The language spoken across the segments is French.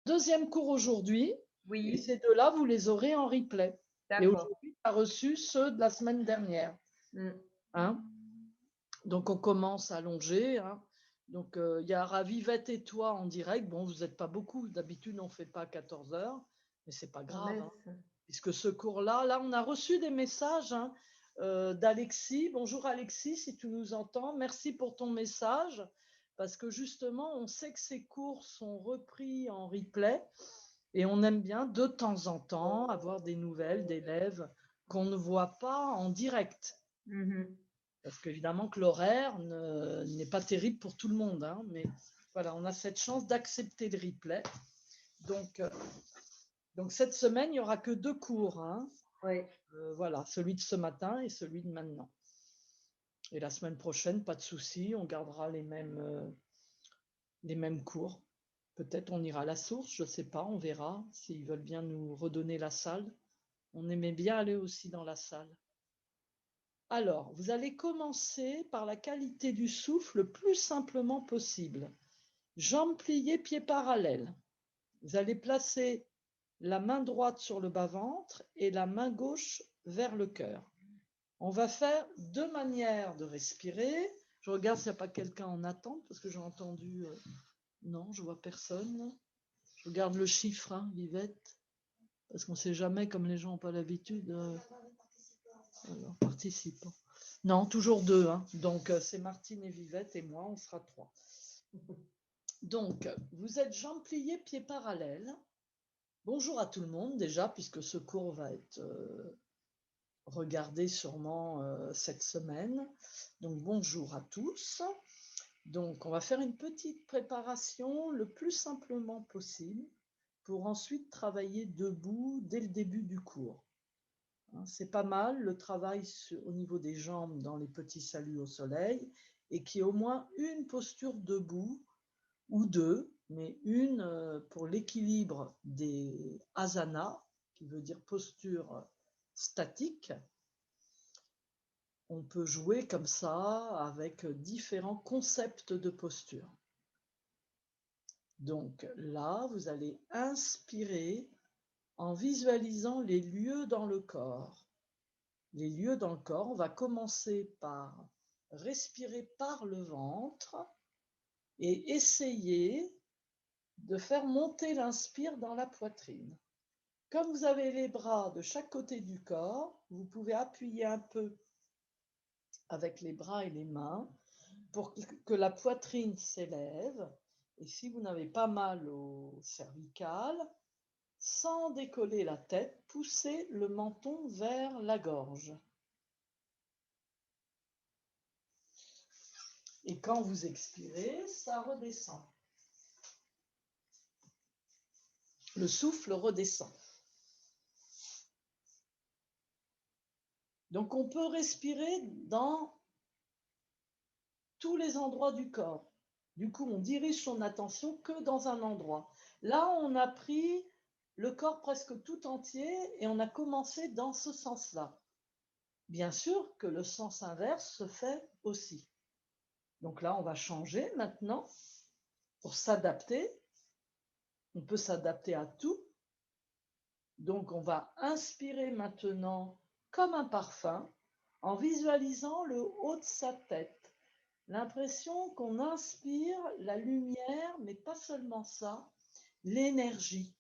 Deuxième cours aujourd'hui, et Oui, ces deux-là, vous les aurez en replay. Et d'accord. aujourd'hui, tu as reçu ceux de la semaine dernière. Mm. Hein. Donc, on commence à allonger. Hein. Donc, il y a Ravivette et toi en direct. Bon, vous n'êtes pas beaucoup. D'habitude, on ne fait pas à 14 heures, mais ce n'est pas On grave. Hein. laisse. Puisque ce cours-là, là, on a reçu des messages hein, d'Alexis. Bonjour Alexis, si tu nous entends. Merci pour ton message. Parce que justement, on sait que ces cours sont repris en replay. Et on aime bien de temps en temps avoir des nouvelles d'élèves qu'on ne voit pas en direct. Mhm. Parce qu'évidemment que l'horaire n'est pas terrible pour tout le monde. Hein, mais voilà, on a cette chance d'accepter le replay. Donc cette semaine, il n'y aura que 2 cours. Hein. Oui. Voilà, celui de ce matin et celui de maintenant. Et la semaine prochaine, pas de souci, on gardera les mêmes cours. Peut-être on ira à la source, je ne sais pas, on verra s'ils veulent bien nous redonner la salle. On aimait bien aller aussi dans la salle. Alors, vous allez commencer par la qualité du souffle le plus simplement possible. Jambes pliées, pieds parallèles. Vous allez placer la main droite sur le bas-ventre et la main gauche vers le cœur. On va faire 2 manières de respirer. Je regarde s'il n'y a pas quelqu'un en attente parce que j'ai entendu. Non, je vois personne. Je regarde le chiffre, hein, Vivette, parce qu'on ne sait jamais, comme les gens n'ont pas l'habitude. Alors, participants. Non, toujours 2. Hein. Donc, c'est Martine et Vivette et moi, on sera 3. Donc, vous êtes jambes pliées, pieds parallèles. Bonjour à tout le monde déjà, puisque ce cours va être regardé sûrement cette semaine. Donc, bonjour à tous. Donc, on va faire une petite préparation le plus simplement possible pour ensuite travailler debout dès le début du cours. C'est pas mal le travail au niveau des jambes dans les petits saluts au soleil et qu'il y ait au moins une posture debout ou 2, mais une pour l'équilibre des asanas, qui veut dire posture statique. On peut jouer comme ça avec différents concepts de posture. Donc là, vous allez inspirer en visualisant les lieux dans le corps. Les lieux dans le corps, on va commencer par respirer par le ventre et essayer de faire monter l'inspire dans la poitrine. Comme vous avez les bras de chaque côté du corps, vous pouvez appuyer un peu avec les bras et les mains pour que la poitrine s'élève. Et si vous n'avez pas mal au cervical, sans décoller la tête, poussez le menton vers la gorge. Et quand vous expirez, ça redescend. Le souffle redescend. Donc on peut respirer dans tous les endroits du corps. Du coup, on dirige son attention que dans un endroit. Là, on a pris le corps presque tout entier et on a commencé dans ce sens-là. Bien sûr que le sens inverse se fait aussi. Donc là, on va changer maintenant pour s'adapter. On peut s'adapter à tout. Donc, on va inspirer maintenant comme un parfum en visualisant le haut de sa tête. L'impression qu'on inspire la lumière, mais pas seulement ça, l'énergie.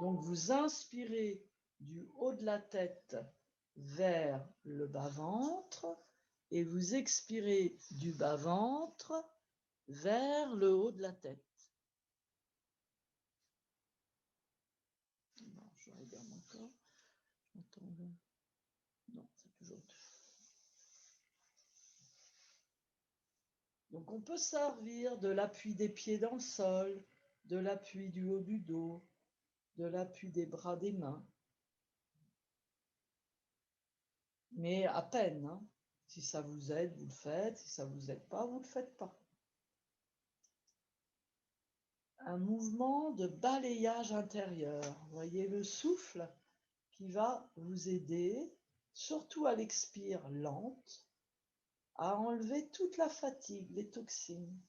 Donc, vous inspirez du haut de la tête vers le bas-ventre et vous expirez du bas-ventre vers le haut de la tête. Non, je regarde encore. Non, c'est toujours. Donc on peut servir de l'appui des pieds dans le sol, de l'appui du haut du dos, de l'appui des bras, des mains. Mais à peine. Hein. Si ça vous aide, vous le faites. Si ça ne vous aide pas, vous ne le faites pas. Un mouvement de balayage intérieur. Vous voyez le souffle qui va vous aider, surtout à l'expire lente, à enlever toute la fatigue, les toxines.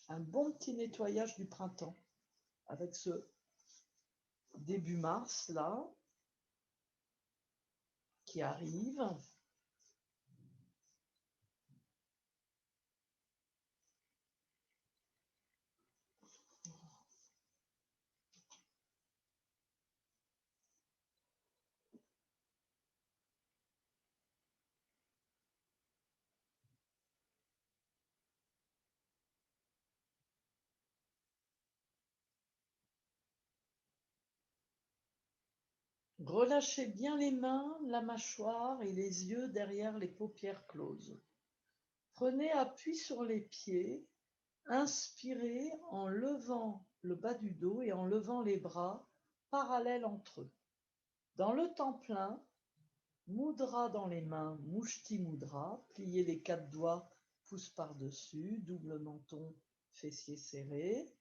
un bon petit nettoyage du printemps avec ce début mars là qui arrive. Relâchez bien les mains, la mâchoire et les yeux derrière les paupières closes. Prenez appui sur les pieds, inspirez en levant le bas du dos et en levant les bras parallèles entre eux. Dans le temps plein, mudra dans les mains, mushti mudra, pliez les 4 doigts, pouce par-dessus, double menton, fessiers serrés.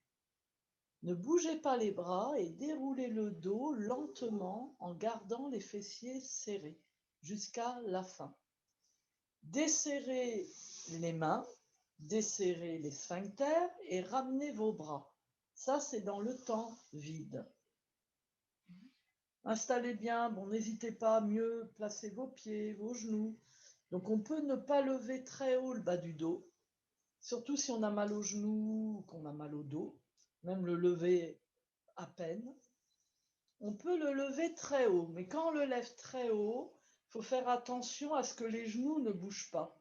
Ne bougez pas les bras et déroulez le dos lentement en gardant les fessiers serrés jusqu'à la fin. Desserrez les mains, desserrez les sphincters et ramenez vos bras. Ça, c'est dans le temps vide. Installez bien, bon, n'hésitez pas à mieux placer vos pieds, vos genoux. Donc, on peut ne pas lever très haut le bas du dos, surtout si on a mal aux genoux ou qu'on a mal au dos, même le lever à peine. On peut le lever très haut, mais quand on le lève très haut, il faut faire attention à ce que les genoux ne bougent pas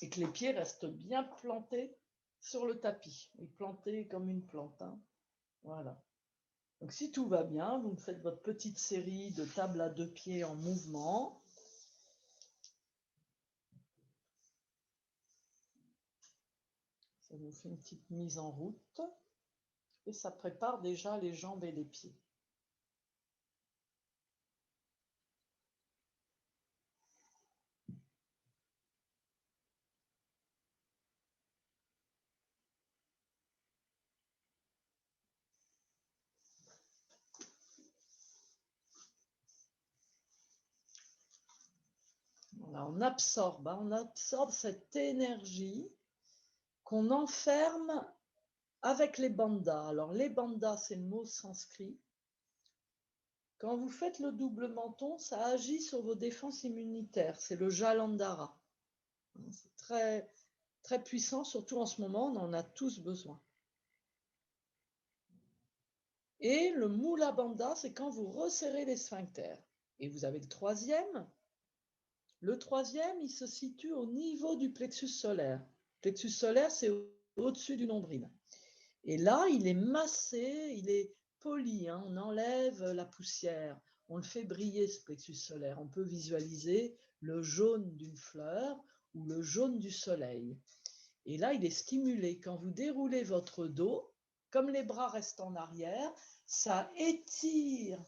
et que les pieds restent bien plantés sur le tapis, et plantés comme une plante. Hein. Voilà. Donc si tout va bien, vous me faites votre petite série de tables à 2 pieds en mouvement. Ça nous fait une petite mise en route et ça prépare déjà les jambes et les pieds. Voilà, on absorbe cette énergie qu'on enferme avec les bandhas. Alors les bandhas, c'est le mot sanskrit. Quand vous faites le double menton, ça agit sur vos défenses immunitaires. C'est le Jalandhara. C'est très, très puissant, surtout en ce moment, on en a tous besoin. Et le Mula Bandha, c'est quand vous resserrez les sphincters. Et vous avez le troisième. Le troisième, il se situe au niveau du plexus solaire. Le plexus solaire, c'est au-dessus du nombril. Et là, il est massé, il est poli. Hein, on enlève la poussière. On le fait briller, ce plexus solaire. On peut visualiser le jaune d'une fleur ou le jaune du soleil. Et là, il est stimulé. Quand vous déroulez votre dos, comme les bras restent en arrière, ça étire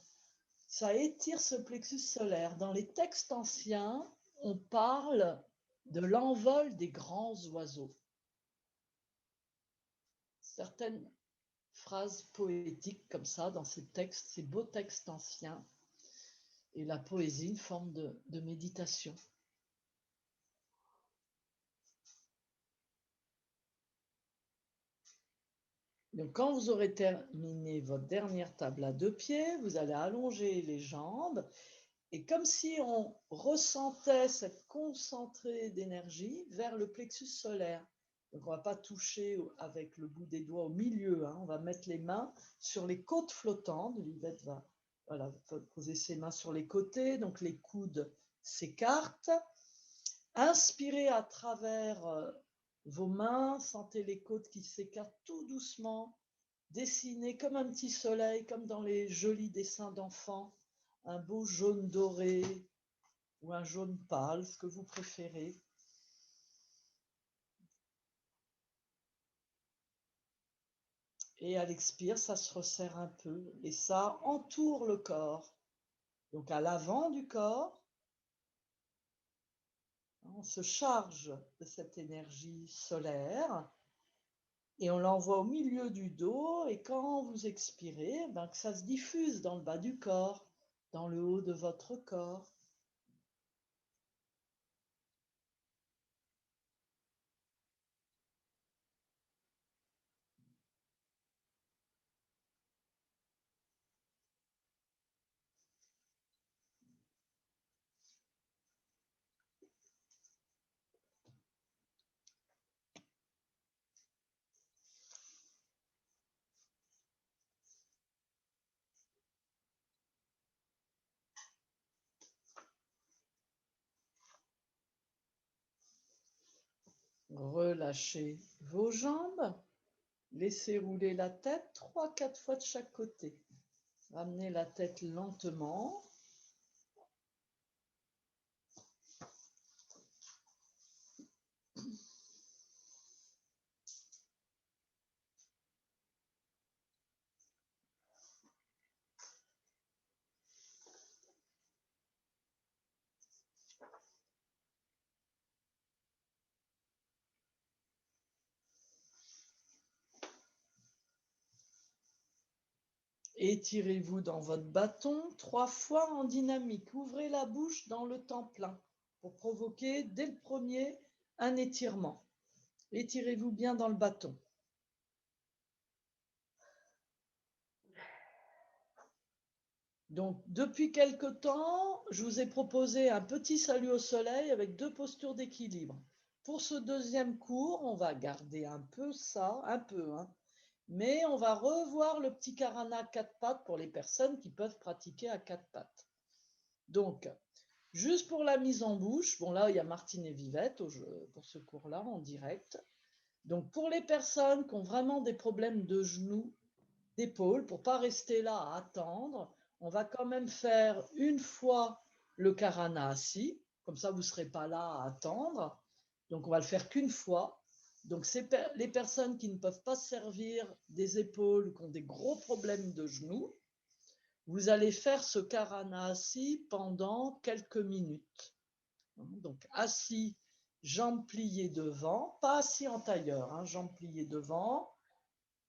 ce plexus solaire. Dans les textes anciens, on parle de l'envol des grands oiseaux. Certaines phrases poétiques comme ça dans ces textes, ces beaux textes anciens. Et la poésie, une forme de méditation. Donc, quand vous aurez terminé votre dernière table à 2 pieds, vous allez allonger les jambes et comme si on ressentait cette concentrée d'énergie vers le plexus solaire. Donc, on ne va pas toucher avec le bout des doigts au milieu. Hein. On va mettre les mains sur les côtes flottantes. L'Yvette va poser ses mains sur les côtés. Donc, les coudes s'écartent. Inspirez à travers vos mains. Sentez les côtes qui s'écartent tout doucement. Dessinez comme un petit soleil, comme dans les jolis dessins d'enfants. Un beau jaune doré ou un jaune pâle, ce que vous préférez. Et à l'expire, ça se resserre un peu et ça entoure le corps. Donc à l'avant du corps, on se charge de cette énergie solaire et on l'envoie au milieu du dos et quand vous expirez, que ça se diffuse dans le bas du corps, dans le haut de votre corps. Relâchez vos jambes. Laissez rouler la tête 3-4 fois de chaque côté. Ramenez la tête lentement. Étirez-vous dans votre bâton 3 fois en dynamique. Ouvrez la bouche dans le temps plein pour provoquer dès le premier un étirement. Étirez-vous bien dans le bâton. Donc, depuis quelque temps, je vous ai proposé un petit salut au soleil avec 2 postures d'équilibre. Pour ce deuxième cours, on va garder un peu ça, mais on va revoir le petit karana à 4 pattes pour les personnes qui peuvent pratiquer à 4 pattes. Donc, juste pour la mise en bouche, bon là, il y a Martine et Vivette pour ce cours-là en direct. Donc, pour les personnes qui ont vraiment des problèmes de genoux, d'épaule, pour ne pas rester là à attendre, on va quand même faire une fois le karana assis, comme ça vous ne serez pas là à attendre. Donc on va le faire qu'une fois. Donc les personnes qui ne peuvent pas se servir des épaules, qui ont des gros problèmes de genoux, vous allez faire ce karana assis pendant quelques minutes. Donc assis, jambes pliées devant, pas assis en tailleur, jambes pliées devant,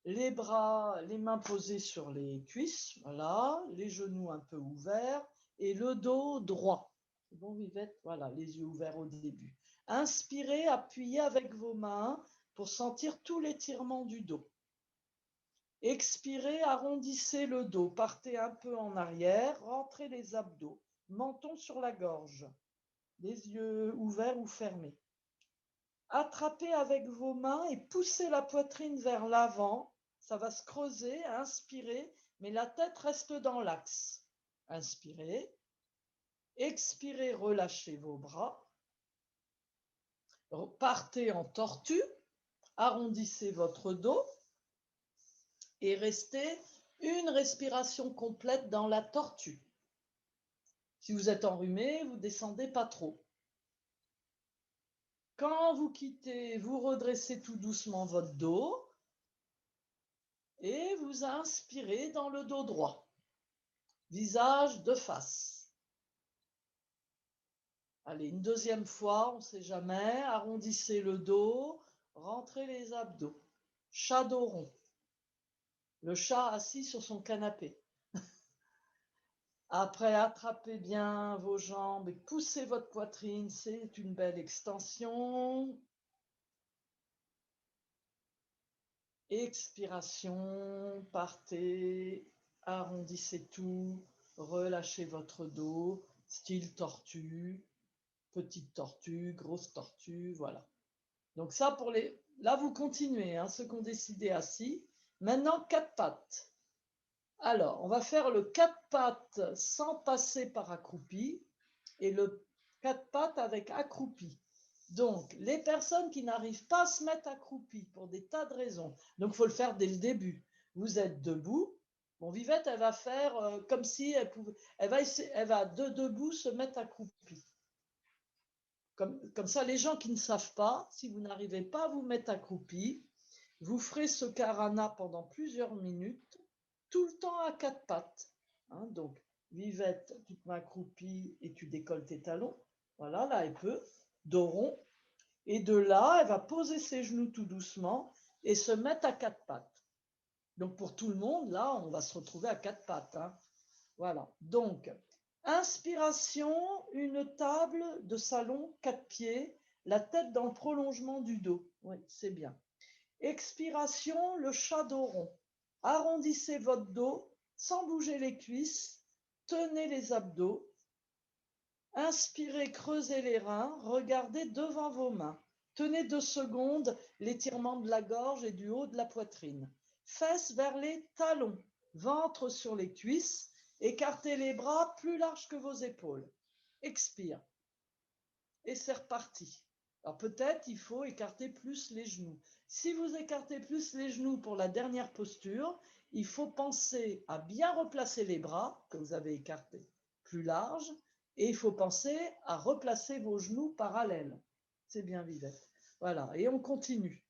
les bras, les mains posées sur les cuisses, voilà, les genoux un peu ouverts et le dos droit. C'est bon, Vivette? Voilà, les yeux ouverts au début. Inspirez, appuyez avec vos mains pour sentir tout l'étirement du dos. Expirez, arrondissez le dos, partez un peu en arrière, rentrez les abdos, menton sur la gorge, les yeux ouverts ou fermés. Attrapez avec vos mains et poussez la poitrine vers l'avant. Ça va se creuser, inspirez, mais la tête reste dans l'axe. Inspirez. Expirez, relâchez vos bras. Partez en tortue. Arrondissez votre dos. Et restez une respiration complète dans la tortue. Si vous êtes enrhumé, vous ne descendez pas trop. Quand vous quittez, vous redressez tout doucement votre dos. Et vous inspirez dans le dos droit. Visage de face. Allez, une deuxième fois, on ne sait jamais. Arrondissez le dos, rentrez les abdos. Chat dos rond. Le chat assis sur son canapé. Après, attrapez bien vos jambes et poussez votre poitrine. C'est une belle extension. Expiration, partez, arrondissez tout, relâchez votre dos, style tortue. Petite tortue, grosse tortue, voilà. Donc ça pour les... Là, vous continuez, ceux qui ont décidé assis. Maintenant, 4 pattes. Alors, on va faire le 4 pattes sans passer par accroupi et le 4 pattes avec accroupi. Donc, les personnes qui n'arrivent pas à se mettre accroupies pour des tas de raisons, donc il faut le faire dès le début. Vous êtes debout. Bon, Vivette, elle va faire comme si elle pouvait... Elle va debout se mettre accroupie. Comme ça, les gens qui ne savent pas, si vous n'arrivez pas à vous mettre accroupi, vous ferez ce karana pendant plusieurs minutes, tout le temps à 4 pattes. Donc, Vivette, tu te mets accroupie et tu décolles tes talons. Voilà, là, elle peut. Dos rond. Et de là, elle va poser ses genoux tout doucement et se mettre à 4 pattes. Donc, pour tout le monde, là, on va se retrouver à 4 pattes. Voilà. Donc, inspiration, une table de salon, 4 pieds, la tête dans le prolongement du dos. Oui, c'est bien. Expiration, le chat dos rond. Arrondissez votre dos sans bouger les cuisses. Tenez les abdos. Inspirez, creusez les reins. Regardez devant vos mains. Tenez 2 secondes l'étirement de la gorge et du haut de la poitrine. Fesses vers les talons. Ventre sur les cuisses. Écartez les bras plus larges que vos épaules. Expire. Et c'est reparti. Alors peut-être il faut écarter plus les genoux. Si vous écartez plus les genoux pour la dernière posture, il faut penser à bien replacer les bras que vous avez écartés plus larges et il faut penser à replacer vos genoux parallèles. C'est bien, Vivette. Voilà, et on continue.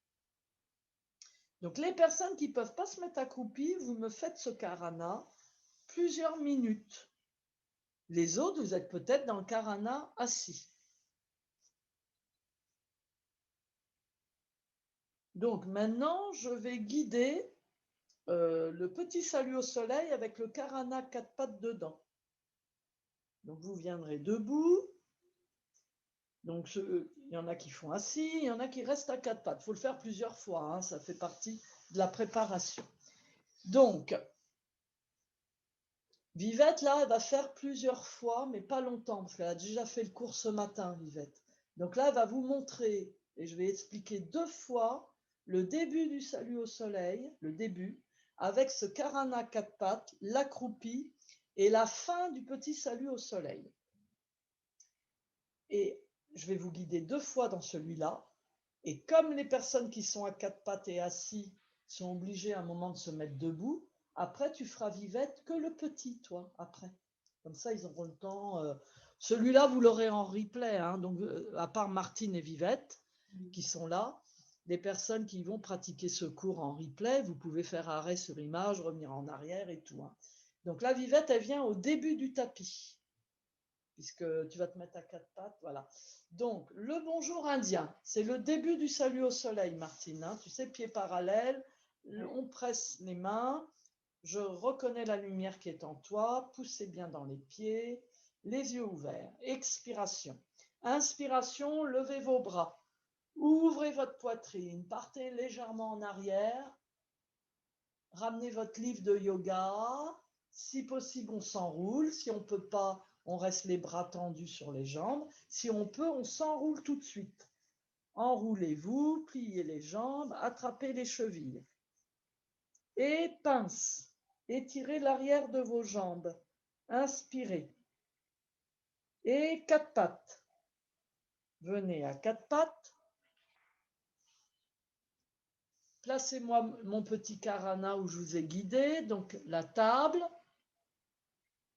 Donc les personnes qui ne peuvent pas se mettre accroupies, vous me faites ce karana plusieurs minutes. Les autres, vous êtes peut-être dans le karana assis. Donc maintenant, je vais guider le petit salut au soleil avec le karana 4 pattes dedans. Donc vous viendrez debout. Donc il y en a qui font assis, il y en a qui restent à 4 pattes. Il faut le faire plusieurs fois, hein, ça fait partie de la préparation. Donc, Vivette, là, elle va faire plusieurs fois, mais pas longtemps, parce qu'elle a déjà fait le cours ce matin, Vivette. Donc là, elle va vous montrer, et je vais expliquer 2 fois le début du salut au soleil, le début, avec ce karana 4 pattes, l'accroupi, et la fin du petit salut au soleil. Et je vais vous guider 2 fois dans celui-là. Et comme les personnes qui sont à 4 pattes et assis sont obligées à un moment de se mettre debout, après tu feras Vivette que le petit, toi, après. Comme ça, ils auront le temps. Celui-là, vous l'aurez en replay, hein, donc à part Martine et Vivette qui sont là, les personnes qui vont pratiquer ce cours en replay, vous pouvez faire arrêt sur image, revenir en arrière et tout. Hein. Donc la Vivette, elle vient au début du tapis puisque tu vas te mettre à 4 pattes, voilà. Donc, le bonjour indien, c'est le début du salut au soleil, Martine. Hein, tu sais, pieds parallèles, on presse les mains, je reconnais la lumière qui est en toi, poussez bien dans les pieds, les yeux ouverts. Expiration. Inspiration, levez vos bras, ouvrez votre poitrine, partez légèrement en arrière, ramenez votre livre de yoga, si possible on s'enroule, si on ne peut pas, on reste les bras tendus sur les jambes. Si on peut, on s'enroule tout de suite. Enroulez-vous, pliez les jambes, attrapez les chevilles. Et pince. Étirez l'arrière de vos jambes. Inspirez. Et 4 pattes. Venez à 4 pattes. Placez-moi mon petit karana où je vous ai guidé. Donc la table,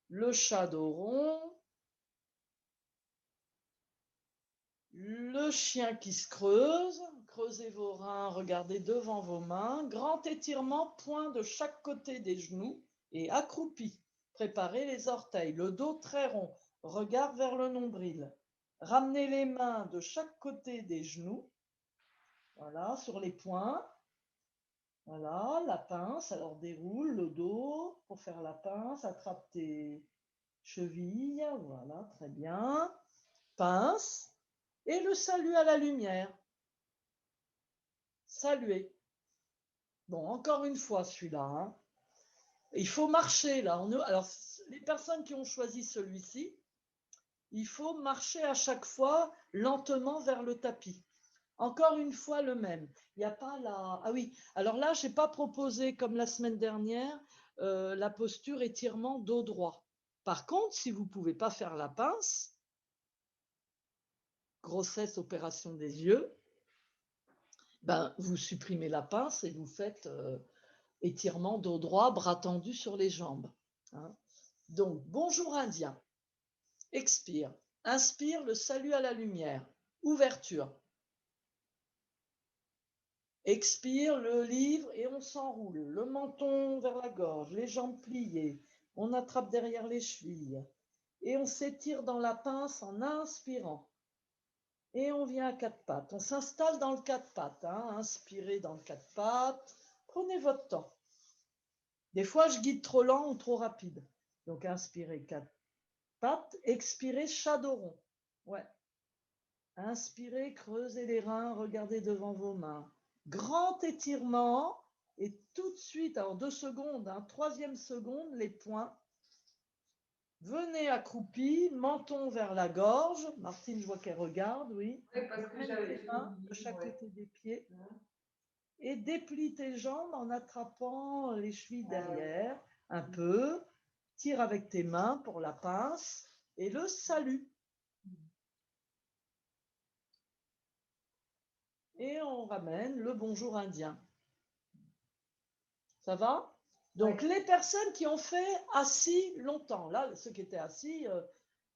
le chat dos rond, le chien qui se creuse, creusez vos reins, regardez devant vos mains, grand étirement, point de chaque côté des genoux et accroupi. Préparez les orteils, le dos très rond, regard vers le nombril. Ramenez les mains de chaque côté des genoux, voilà, sur les poings. Voilà, la pince, alors déroule le dos pour faire la pince, attrape tes chevilles, voilà, très bien. Pince. Et le salut à la lumière. Saluer. Bon, encore une fois, celui-là. Hein. Il faut marcher, là. Alors, les personnes qui ont choisi celui-ci, il faut marcher à chaque fois lentement vers le tapis. Encore une fois, le même. Il n'y a pas la... Ah oui, alors là, je n'ai pas proposé, comme la semaine dernière, la posture étirement dos droit. Par contre, si vous ne pouvez pas faire la pince, grossesse, opération des yeux, ben, vous supprimez la pince et vous faites étirement dos droit, bras tendus sur les jambes. Hein. Donc, bonjour indien. Expire. Inspire, le salut à la lumière. Ouverture. Expire, le livre et on s'enroule. Le menton vers la gorge, les jambes pliées. On attrape derrière les chevilles. Et on s'étire dans la pince en inspirant. Et on vient à 4 pattes. On s'installe dans le 4 pattes. Hein. Inspirez dans le 4 pattes. Prenez votre temps. Des fois, je guide trop lent ou trop rapide. Donc, inspirez 4 pattes. Expirez chat dos rond. Ouais. Inspirez, creusez les reins, regardez devant vos mains. Grand étirement. Et tout de suite, alors 2 secondes, hein, 3e seconde, les poings. Venez accroupi, menton vers la gorge. Martine, je vois qu'elle regarde, oui. Ouais, parce que j'avais tes mains de chaque côté des pieds. Et déplie tes jambes en attrapant les chevilles derrière, un peu. Tire avec tes mains pour la pince et le salut. et on ramène le bonjour indien. Ça va? Donc, les personnes qui ont fait assis longtemps, là, ceux qui étaient assis,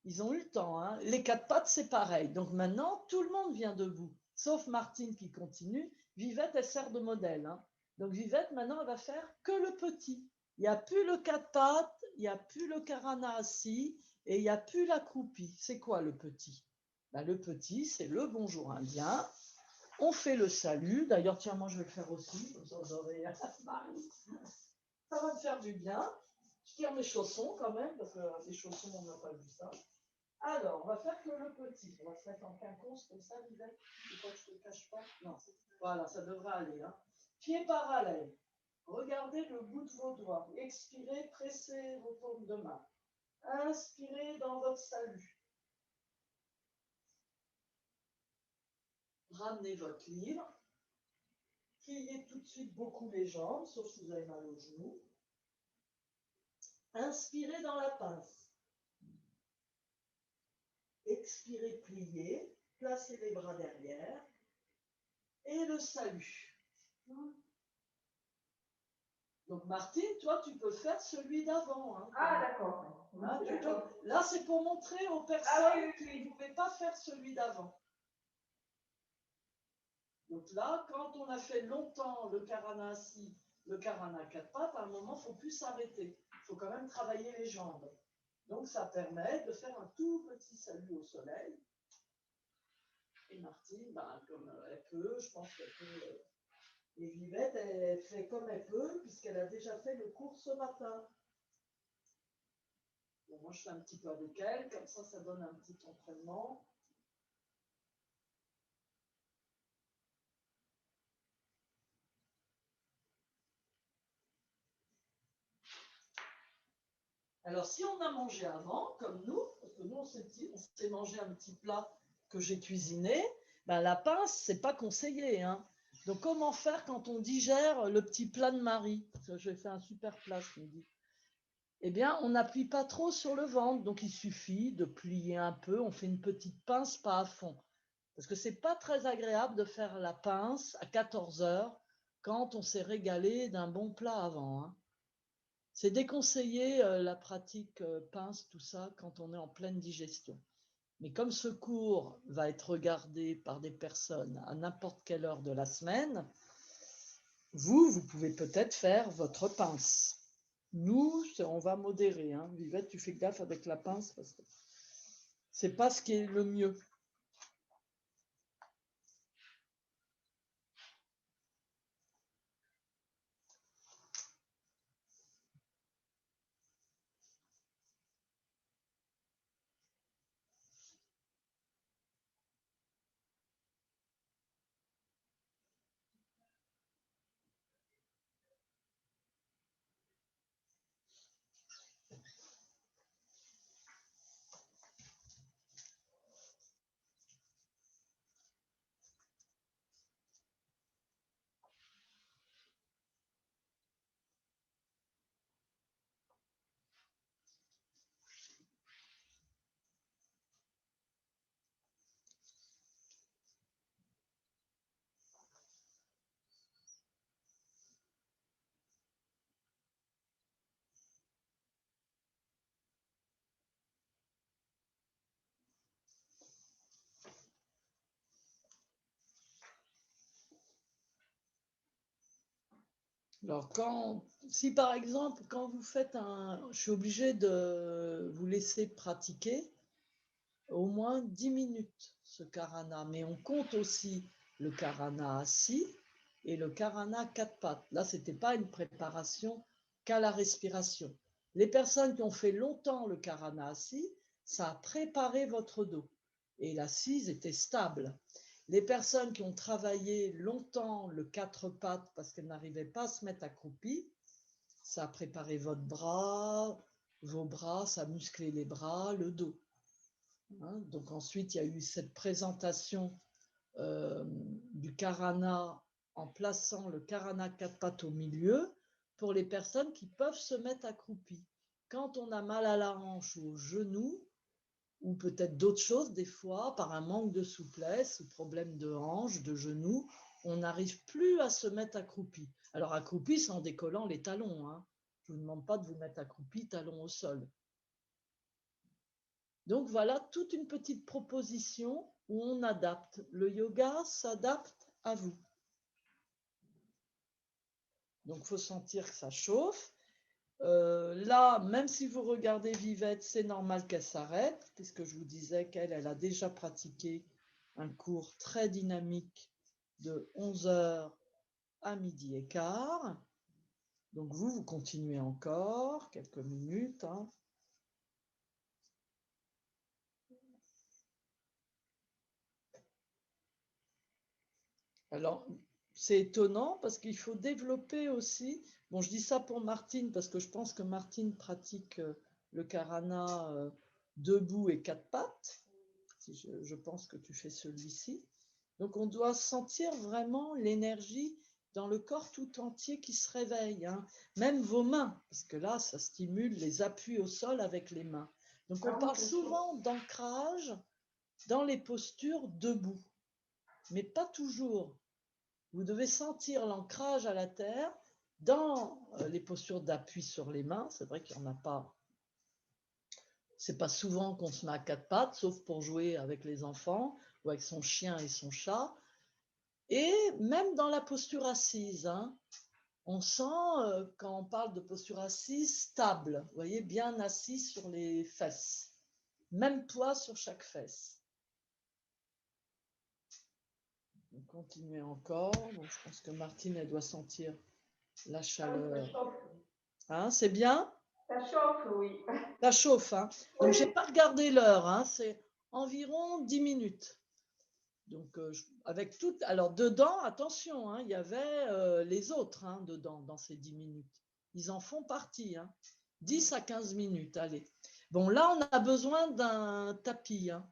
ils ont eu le temps. Hein. Les quatre pattes, c'est pareil. Donc maintenant, tout le monde vient debout, sauf Martine qui continue. Vivette, elle sert de modèle. Hein. Donc Vivette, maintenant, elle va faire que le petit. Il n'y a plus le quatre pattes, il n'y a plus le karana assis et il n'y a plus l'accroupi. C'est quoi le petit? Ben, le petit, c'est le bonjour indien. On fait le salut. D'ailleurs, tiens, moi, je vais le faire aussi. Comme ça, vous aurez... Ça va me faire du bien. Je tire mes chaussons quand même, parce que les chaussons, on n'a pas vu ça. Alors, on va faire que le petit. On va se mettre en quinconce comme ça, Vivette. Je crois que je ne te cache pas. Non, voilà, ça devrait aller. Hein. Pieds parallèles. Regardez le bout de vos doigts. Expirez, pressez vos paumes de main. Inspirez dans votre salut. Ramenez votre livre. Pliez tout de suite beaucoup les jambes, sauf si vous avez mal aux genoux. Inspirez dans la pince. Expirez, pliez. Placez les bras derrière. Et le salut. Donc Martine, toi, tu peux faire celui d'avant. Hein. Ah, d'accord. Hein, là, c'est pour montrer aux personnes qui ne pouvaient pas faire celui d'avant. Donc là, quand on a fait longtemps le karana assis, le karana quatre pattes, à un moment, il ne faut plus s'arrêter. Il faut quand même travailler les jambes. Donc ça permet de faire un tout petit salut au soleil. Et Martine, ben, comme elle peut, je pense qu'elle peut... Et Vivette, elle fait comme elle peut, puisqu'elle a déjà fait le cours ce matin. Bon, moi, je fais un petit peu avec elle, comme ça donne un petit entraînement. Alors, si on a mangé avant, comme nous, parce que nous, on s'est mangé un petit plat que j'ai cuisiné, ben, la pince, c'est pas conseillé. Hein. Donc, comment faire quand on digère le petit plat de Marie? Parce que j'ai fait un super plat ce midi. Eh bien, on n'appuie pas trop sur le ventre, donc il suffit de plier un peu, on fait une petite pince, pas à fond. Parce que c'est pas très agréable de faire la pince à 14 heures quand on s'est régalé d'un bon plat avant. Hein. C'est déconseillé la pratique pince, tout ça, quand on est en pleine digestion. Mais comme ce cours va être regardé par des personnes à n'importe quelle heure de la semaine, vous pouvez peut-être faire votre pince. Nous, on va modérer. Hein. Vivette, tu fais gaffe avec la pince parce que c'est pas ce qui est le mieux. Alors, si par exemple, quand vous faites je suis obligée de vous laisser pratiquer au moins 10 minutes ce karana, mais on compte aussi le karana assis et le karana quatre pattes. Là, ce n'était pas une préparation qu'à la respiration. Les personnes qui ont fait longtemps le karana assis, ça a préparé votre dos et l'assise était stable. Les personnes qui ont travaillé longtemps le quatre pattes parce qu'elles n'arrivaient pas à se mettre accroupies, ça a préparé votre bras, vos bras, ça a musclé les bras, le dos. Hein, donc ensuite, il y a eu cette présentation du karana en plaçant le karana quatre pattes au milieu pour les personnes qui peuvent se mettre accroupies. Quand on a mal à la hanche ou au genou, ou peut-être d'autres choses des fois, par un manque de souplesse, ou problème de hanche, de genoux, on n'arrive plus à se mettre accroupi. Alors accroupi, c'est en décollant les talons, hein. Je ne vous demande pas de vous mettre accroupi, talons au sol. Donc voilà toute une petite proposition où on adapte. Le yoga s'adapte à vous. Donc il faut sentir que ça chauffe. Là, même si vous regardez Vivette, c'est normal qu'elle s'arrête, puisque je vous disais qu'elle a déjà pratiqué un cours très dynamique de 11h à 12h15. Donc vous continuez encore quelques minutes, hein. Alors, c'est étonnant parce qu'il faut développer aussi. Bon, je dis ça pour Martine parce que je pense que Martine pratique le karana debout et quatre pattes. Je pense que tu fais celui-ci. Donc, on doit sentir vraiment l'énergie dans le corps tout entier qui se réveille, hein. Même vos mains, parce que là, ça stimule les appuis au sol avec les mains. Donc, on parle souvent d'ancrage dans les postures debout, mais pas toujours. Vous devez sentir l'ancrage à la terre dans les postures d'appui sur les mains. C'est vrai qu'il n'y en a pas. C'est pas souvent qu'on se met à quatre pattes, sauf pour jouer avec les enfants ou avec son chien et son chat. Et même dans la posture assise, hein, on sent, quand on parle de posture assise, stable. Vous voyez, bien assis sur les fesses. Même poids sur chaque fesse. On continue encore. Bon, je pense que Martine, elle doit sentir la chaleur. Hein, c'est bien? Ça chauffe, oui. Ça chauffe, hein. Donc, je n'ai pas regardé l'heure, hein. C'est environ 10 minutes. Donc, avec tout. Alors, dedans, attention, hein, il y avait les autres, hein, dedans, dans ces 10 minutes. Ils en font partie, hein. 10 à 15 minutes, allez. Bon, là, on a besoin d'un tapis, hein.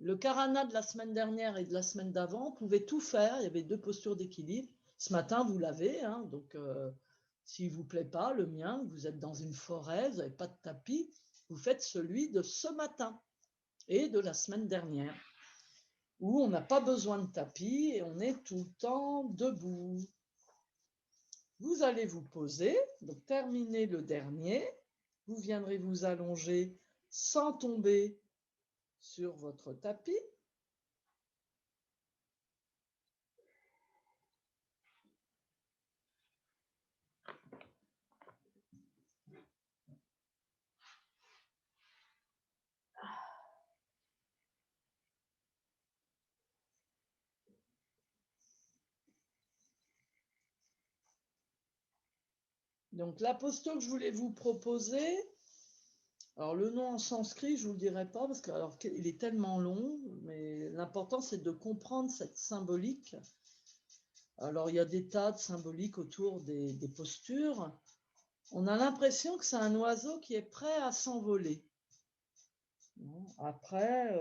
Le karana de la semaine dernière et de la semaine d'avant, on pouvait tout faire. Il y avait 2 postures d'équilibre. Ce matin, vous l'avez, hein, donc s'il ne vous plaît pas, le mien, vous êtes dans une forêt, vous n'avez pas de tapis, vous faites celui de ce matin et de la semaine dernière, où on n'a pas besoin de tapis et on est tout le temps debout. Vous allez vous poser, donc terminez le dernier, vous viendrez vous allonger sans tomber sur votre tapis. Donc la posture que je voulais vous proposer, alors le nom en sanskrit, je ne vous le dirai pas parce qu'il est tellement long, mais l'important c'est de comprendre cette symbolique. Alors il y a des tas de symboliques autour des postures. On a l'impression que c'est un oiseau qui est prêt à s'envoler. Après,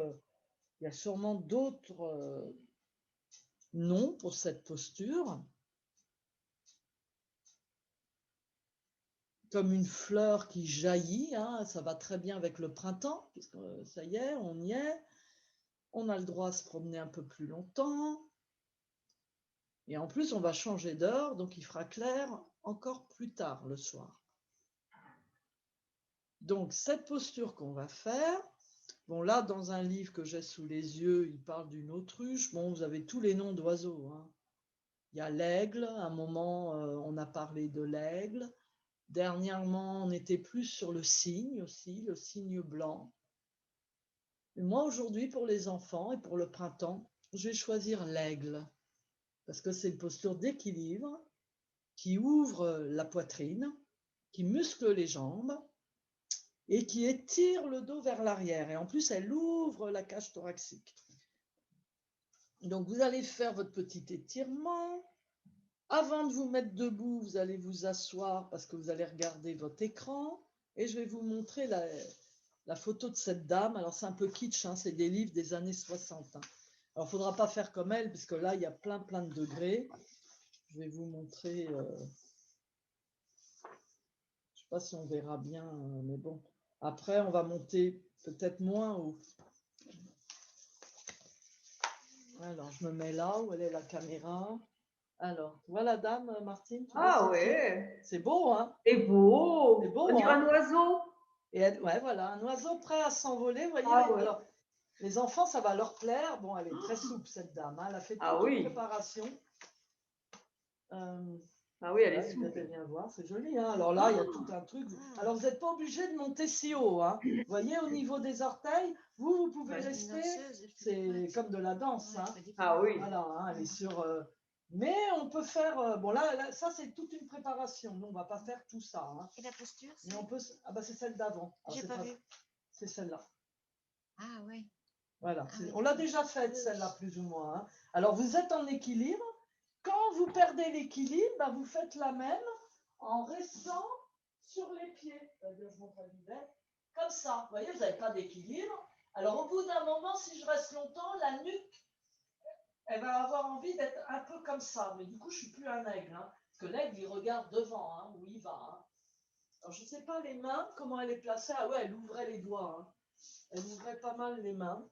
il y a sûrement d'autres noms pour cette posture. Comme une fleur qui jaillit, hein, ça va très bien avec le printemps, puisque ça y est, on y est. On a le droit à se promener un peu plus longtemps. Et en plus, on va changer d'heure, donc il fera clair encore plus tard le soir. Donc, cette posture qu'on va faire, bon là, dans un livre que j'ai sous les yeux, il parle d'une autruche. Bon, vous avez tous les noms d'oiseaux, hein. Il y a l'aigle, à un moment, on a parlé de l'aigle. Dernièrement, on était plus sur le cygne aussi, le cygne blanc. Et moi, aujourd'hui, pour les enfants et pour le printemps, je vais choisir l'aigle, parce que c'est une posture d'équilibre qui ouvre la poitrine, qui muscle les jambes et qui étire le dos vers l'arrière. Et en plus, elle ouvre la cage thoracique. Donc, vous allez faire votre petit étirement. Avant de vous mettre debout, vous allez vous asseoir parce que vous allez regarder votre écran. Et je vais vous montrer la photo de cette dame. Alors, c'est un peu kitsch, hein, c'est des livres des années 60. Hein. Alors, il ne faudra pas faire comme elle, puisque là, il y a plein de degrés. Je vais vous montrer... je ne sais pas si on verra bien, mais bon. Après, on va monter peut-être moins haut. Alors, je me mets là où elle est la caméra. Alors, tu vois la dame, Martine, tu vois Ah ses pieds? ouais, C'est beau, hein? c'est beau. C'est On beau, dirait un hein? oiseau. Et elle, ouais, voilà, un oiseau prêt à s'envoler. Vous voyez, Ah ouais. alors, les enfants, ça va leur plaire. Bon, elle est très souple, cette dame, hein. Elle a fait Ah toute une oui. préparation. Euh, Ah oui, elle est Voilà, il souple. bien voir, c'est joli, hein. Alors là, il y a tout un truc. Alors, vous n'êtes pas obligé de monter si haut, hein. Vous voyez, au niveau des orteils, vous pouvez Ouais. rester. C'est comme de la danse, hein. Ah oui. Voilà, hein, elle est sur. Mais on peut faire. Bon, là, ça, c'est toute une préparation. Nous, on va pas faire tout ça, hein. Et la posture, Mais on peut. Ah, bah, c'est celle d'avant. j'ai pas vu. C'est celle-là. Ah ouais. Voilà. Ah oui, On l'a d'accord. déjà faite, celle-là, plus ou moins, hein. Alors, vous êtes en équilibre. Quand vous perdez l'équilibre, bah, vous faites la même en restant sur les pieds. C'est-à-dire, je montre à Vivette, comme ça. Vous voyez, vous n'avez pas d'équilibre. Alors, au bout d'un moment, si je reste longtemps, la nuque, elle va avoir envie d'être un peu comme ça. Mais du coup, je ne suis plus un aigle, hein. Parce que l'aigle, il regarde devant, hein, où il va, hein. Alors, je ne sais pas les mains, comment elle est placée. Ah ouais, elle ouvrait les doigts, hein. Elle ouvrait pas mal les mains.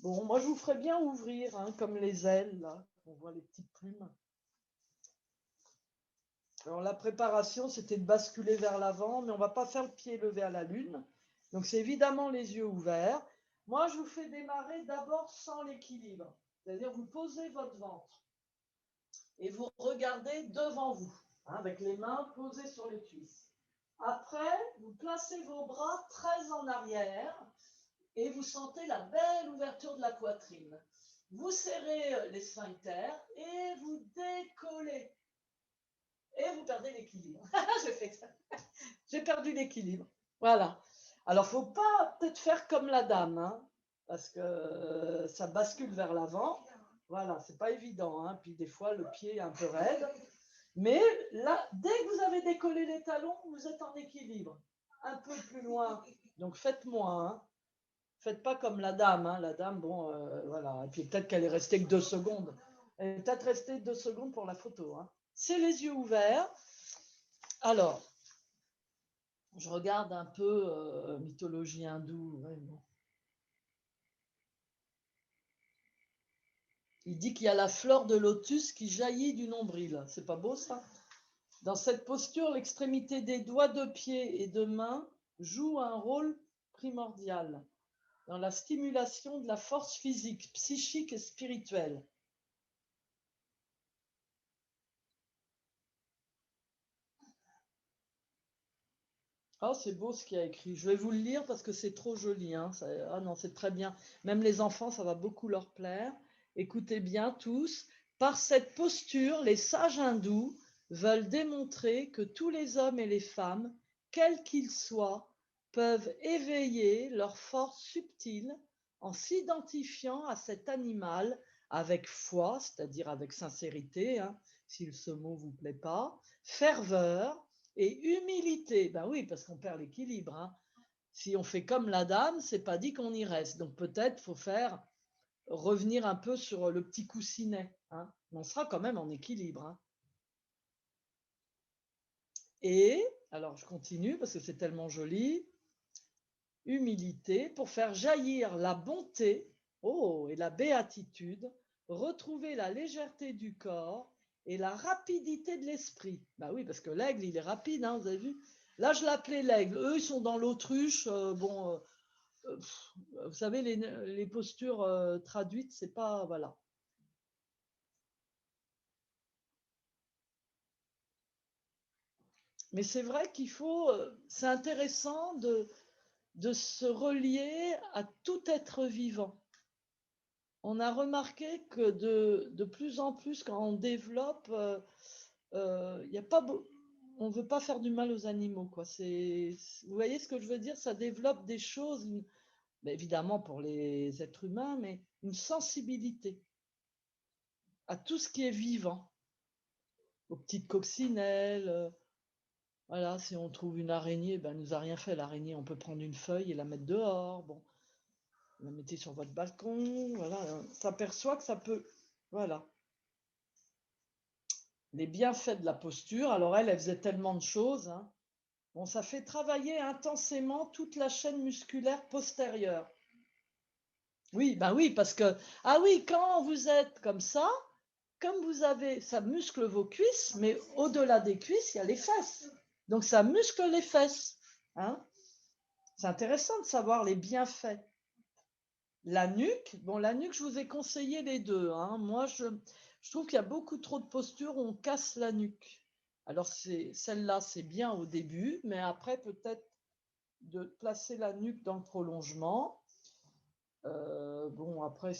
Bon, moi, je vous ferais bien ouvrir, hein, comme les ailes, là. On voit les petites plumes. Alors, la préparation, c'était de basculer vers l'avant, mais on ne va pas faire le pied levé à la lune. Donc, c'est évidemment les yeux ouverts. Moi, je vous fais démarrer d'abord sans l'équilibre. C'est-à-dire, vous posez votre ventre et vous regardez devant vous, hein, avec les mains posées sur les cuisses. Après, vous placez vos bras très en arrière et vous sentez la belle ouverture de la poitrine. Vous serrez les sphincters et vous décollez. Et vous perdez l'équilibre. J'ai perdu l'équilibre. Voilà. Alors, il ne faut pas peut-être faire comme la dame, hein, parce que ça bascule vers l'avant. Voilà, c'est pas évident, hein. Puis des fois, le pied est un peu raide. Mais là, dès que vous avez décollé les talons, vous êtes en équilibre. Un peu plus loin. Donc, faites moins, hein. Faites pas comme la dame, hein. La dame, bon, voilà. Et puis peut-être qu'elle est restée que 2 secondes. Elle est peut-être restée 2 secondes pour la photo, hein. C'est les yeux ouverts. Alors, je regarde un peu mythologie hindoue. Ouais, bon. Il dit qu'il y a la fleur de lotus qui jaillit du nombril. C'est pas beau ça? Dans cette posture, l'extrémité des doigts de pied et de main joue un rôle primordial dans la stimulation de la force physique, psychique et spirituelle. Oh, c'est beau ce qu'il y a écrit. Je vais vous le lire parce que c'est trop joli, hein. Ah non, c'est très bien. Même les enfants, ça va beaucoup leur plaire. Écoutez bien tous. Par cette posture, les sages hindous veulent démontrer que tous les hommes et les femmes, quels qu'ils soient, peuvent éveiller leur force subtile en s'identifiant à cet animal avec foi, c'est-à-dire avec sincérité, hein, si ce mot vous plaît pas, ferveur et humilité. Ben oui, parce qu'on perd l'équilibre, hein. Si on fait comme la dame, c'est pas dit qu'on y reste. Donc peut-être faut faire revenir un peu sur le petit coussinet, hein. On sera quand même en équilibre, hein. Et alors je continue parce que c'est tellement joli. Humilité pour faire jaillir la bonté, oh, et la béatitude, retrouver la légèreté du corps et la rapidité de l'esprit. Bah oui, parce que l'aigle, il est rapide, hein, vous avez vu. Là, je l'appelais l'aigle. Eux, ils sont dans l'autruche. Bon, vous savez, les postures traduites, c'est pas. Voilà. Mais c'est vrai qu'il faut. C'est intéressant de se relier à tout être vivant. On a remarqué que de plus en plus, quand on développe, y a pas on ne veut pas faire du mal aux animaux, quoi. Vous voyez ce que je veux dire? Ça développe des choses, mais évidemment pour les êtres humains, mais une sensibilité à tout ce qui est vivant, aux petites coccinelles. Voilà, si on trouve une araignée, ben, elle nous a rien fait l'araignée. On peut prendre une feuille et la mettre dehors. Bon, la mettez sur votre balcon. Voilà, on s'aperçoit que ça peut. Voilà. Les bienfaits de la posture. Alors elle faisait tellement de choses, hein. Bon, ça fait travailler intensément toute la chaîne musculaire postérieure. Oui, ben oui, parce que, ah oui, quand vous êtes comme ça, comme vous avez, ça muscle vos cuisses, mais au-delà des cuisses, il y a les fesses. Donc ça muscle les fesses. Hein. C'est intéressant de savoir les bienfaits. La nuque, bon, la nuque, je vous ai conseillé les deux. Hein. Moi, je trouve qu'il y a beaucoup trop de postures où on casse la nuque. Alors, celle-là, c'est bien au début, mais après, peut-être de placer la nuque dans le prolongement. Bon, après,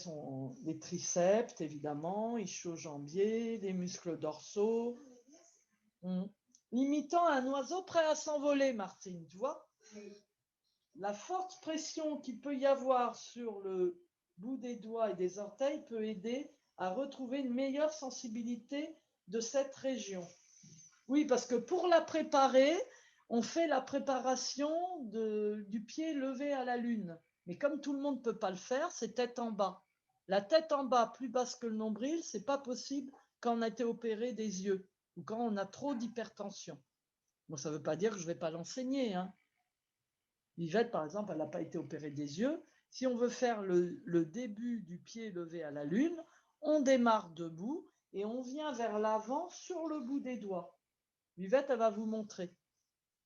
les triceps, évidemment, ischio-jambier, les muscles dorsaux. Imitant un oiseau prêt à s'envoler, Martine, tu vois? La forte pression qu'il peut y avoir sur le bout des doigts et des orteils peut aider à retrouver une meilleure sensibilité de cette région. Oui, parce que pour la préparer, on fait la préparation du pied levé à la lune. Mais comme tout le monde ne peut pas le faire, c'est tête en bas. La tête en bas, plus basse que le nombril, c'est pas possible quand on a été opéré des yeux ou quand on a trop d'hypertension. Bon, ça ne veut pas dire que je ne vais pas l'enseigner. Hein. Yvette, par exemple, elle n'a pas été opérée des yeux. Si on veut faire le début du pied levé à la lune, on démarre debout et on vient vers l'avant sur le bout des doigts. Yvette, elle va vous montrer.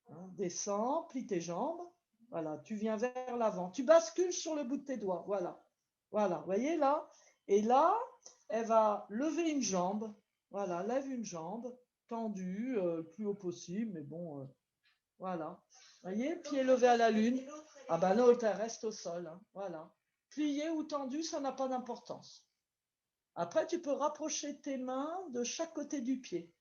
Hein, descends, plie tes jambes. Voilà, tu viens vers l'avant. Tu bascules sur le bout de tes doigts. Voilà. Voilà, vous voyez là? Et là, elle va lever une jambe. Voilà, lève une jambe, tendue, le plus haut possible, mais bon, voilà. Vous voyez, pied levé à la lune. Ah ben l'autre, elle reste au sol. Hein. Voilà. Plié ou tendu, ça n'a pas d'importance. Après, tu peux rapprocher tes mains de chaque côté du pied.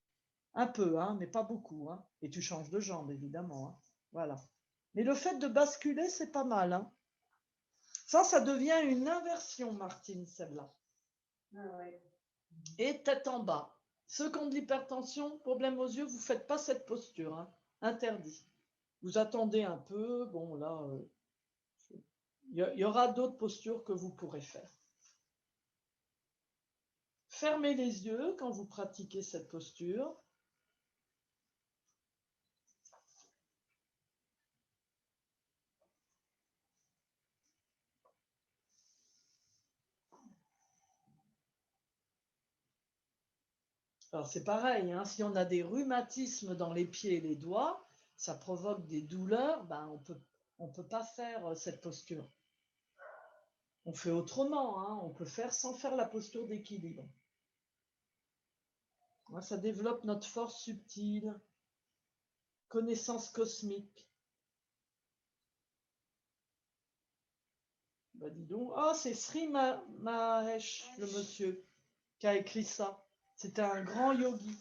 Un peu, hein, mais pas beaucoup. Hein. Et tu changes de jambe, évidemment. Hein. Voilà. Mais le fait de basculer, c'est pas mal. Hein. Ça devient une inversion, Martine, celle-là. Ah ouais. Et tête en bas. Ceux qui ont de l'hypertension, problème aux yeux, vous ne faites pas cette posture. Hein. Interdit. Vous attendez un peu. Bon, là, y aura d'autres postures que vous pourrez faire. Fermez les yeux quand vous pratiquez cette posture. Alors c'est pareil, hein, si on a des rhumatismes dans les pieds et les doigts, ça provoque des douleurs, ben on peut pas faire cette posture. On fait autrement, hein, on peut faire sans faire la posture d'équilibre. Ça développe notre force subtile, connaissance cosmique. Ben dis donc, oh c'est Sri Mahesh, le monsieur, qui a écrit ça. C'était un grand yogi.